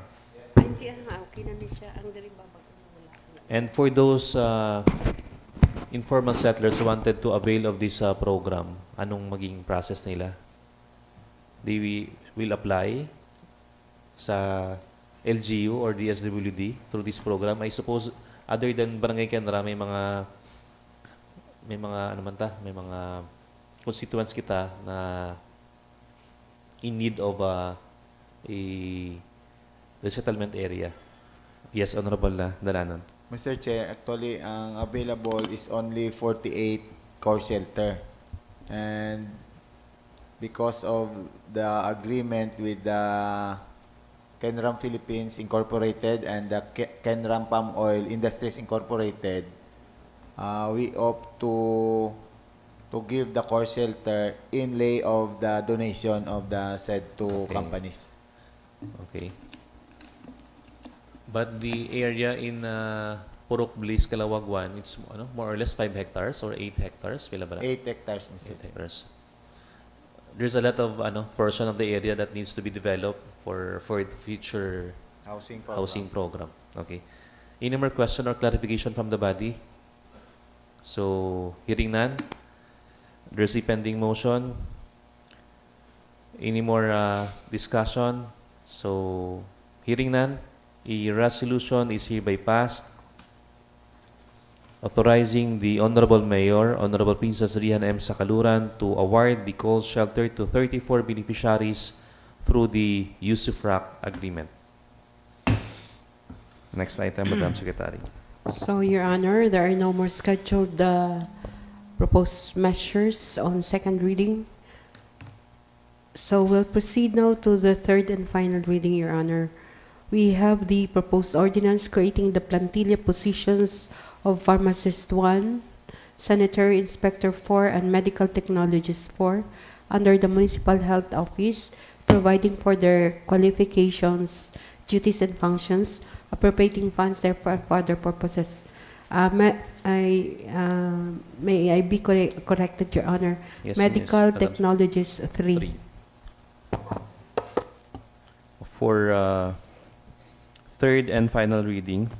And for those informal settlers who wanted to avail of this program, anong maging process nila? They will apply sa LGU or DSWD through this program. I suppose other than Barangay Kenra, may mga may mga constituents kita na in need of a resettlement area. Yes, Honorable Dalanon. Mr. Chair, actually, ang available is only 48 core shelter. And because of the agreement with the Kenram Philippines Incorporated and the Kenram Palm Oil Industries Incorporated, we opt to give the core shelter in lay of the donation of the said two companies. Okay. But the area in Purok Bliss, Calawag 1, it's more or less 5 hectares or 8 hectares. Pila ba na? 8 hectares, Mr. 8 Chair. hectares. There's a lot of portion of the area that needs to be developed for the future housing program. Okay. Any more question or clarification from the body? So, hearing none, there's a pending motion. Any more discussion? So, hearing none, a resolution is hereby passed authorizing the Honorable Mayor, Honorable Princess Rihan M. Sakaluran, to award the coal shelter to 34 beneficiaries through the USUFRAC agreement. Next item, Madam Secretary. So, Your Honor, there are no more scheduled proposed measures on second reading. So we'll proceed now to the third and final reading, Your Honor. We have the proposed ordinance creating the plantilla positions of Pharmacist 1, Sanitary Inspector 4, and Medical Technologist 4 under the Municipal Health Office, providing for their qualifications, duties, and functions, appropriating funds therefore for other purposes. May I be corrected, Your Honor? Yes, Medical Madam Technologist 3. Three. For third and final reading,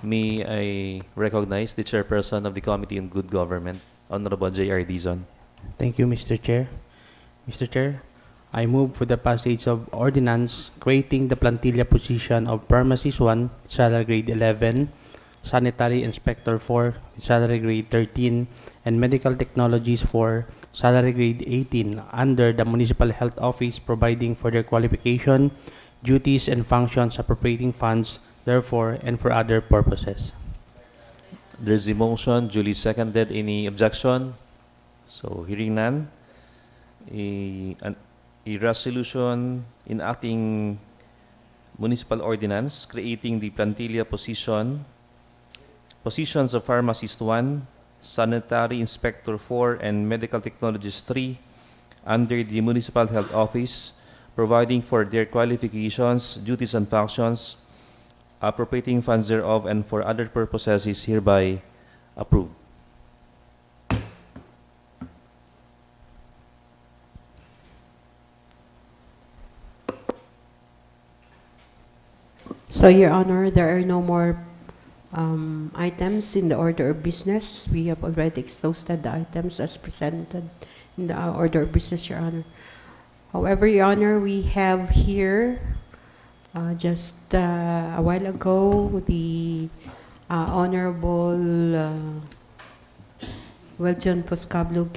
may I recognize the chairperson of the Committee on Good Government, Honorable J.R. Dizon. Thank you, Mr. Chair. Mr. Chair, I move for the passage of ordinance creating the plantilla position of Pharmacist 1, salary grade 11, Sanitary Inspector 4, salary grade 13, and Medical Technologies 4, salary grade 18 under the Municipal Health Office, providing for their qualification, duties, and functions, appropriating funds therefore and for other purposes. There's a motion duly seconded. Any objection? So, hearing none, a resolution enacting municipal ordinance creating the plantilla positions of Pharmacist 1, Sanitary Inspector 4, and Medical Technologist 3 under the Municipal Health Office, providing for their qualifications, duties, and functions, appropriating funds thereof, and for other purposes is hereby approved. So, Your Honor, there are no more items in the order of business. We have already exhausted the items as presented in the order of business, Your Honor. However, Your Honor, we have here just a while ago the Honorable John Poscablo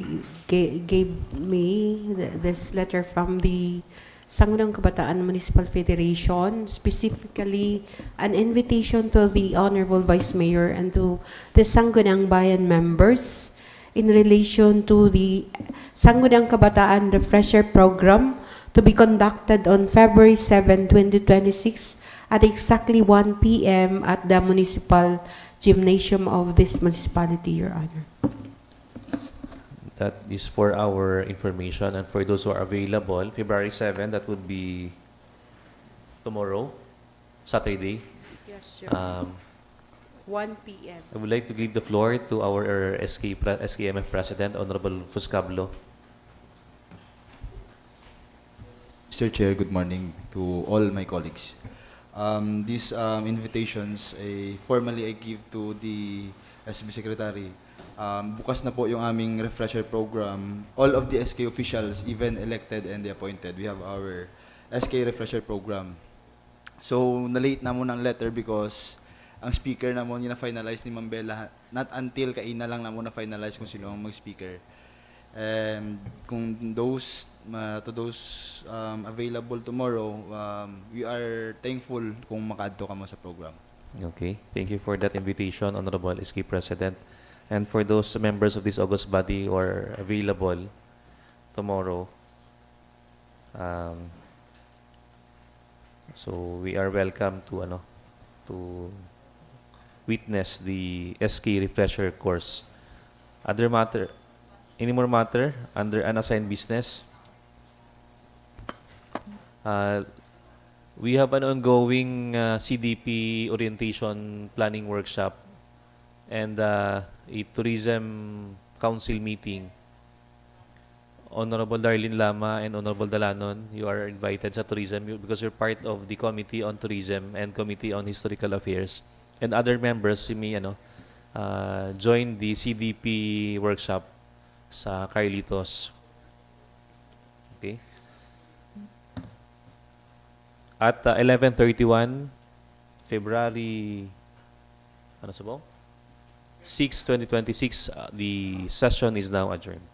gave me this letter from the Sangguniang Kabataan Municipal Federation, specifically an invitation to the Honorable Vice Mayor and to the Sangguniang Bayan members in relation to the Sangguniang Kabataan Refresher Program to be conducted on February 7, 2026 at exactly 1 p.m. at the Municipal Gymnasium of this municipality, Your Honor. That is for our information and for those who are available. February 7, that would be tomorrow, Saturday. Yes, sure. 1 p.m. I would like to give the floor to our SKMF President, Honorable Fuscablo. Mr. Chair, good morning to all my colleagues. These invitations, formally I give to the SB Secretary. Bukas na po yung aming refresher program. All of the SK officials, even elected and the appointed, we have our SK refresher program. So, na-late na mo ng letter because ang speaker na mo na-finalize ni Ma'am Bella, not until kaina lang na mo na-finalize kung sino ang mag-speaker. And kung those available tomorrow, we are thankful kung makaadto ka mo sa program. Okay. Thank you for that invitation, Honorable SK President. And for those members of this august body who are available tomorrow, so we are welcome to witness the SK refresher course. Other matter, any more matter under unassigned business? We have an ongoing CDP orientation planning workshop and a tourism council meeting. Honorable Darlene Lama and Honorable Dalanon, you are invited sa tourism because you're part of the Committee on Tourism and Committee on Historical Affairs. And other members, you may join the CDP workshop sa Carlitos. Okay? At 11:31, February 6, 2026, the session is now adjourned.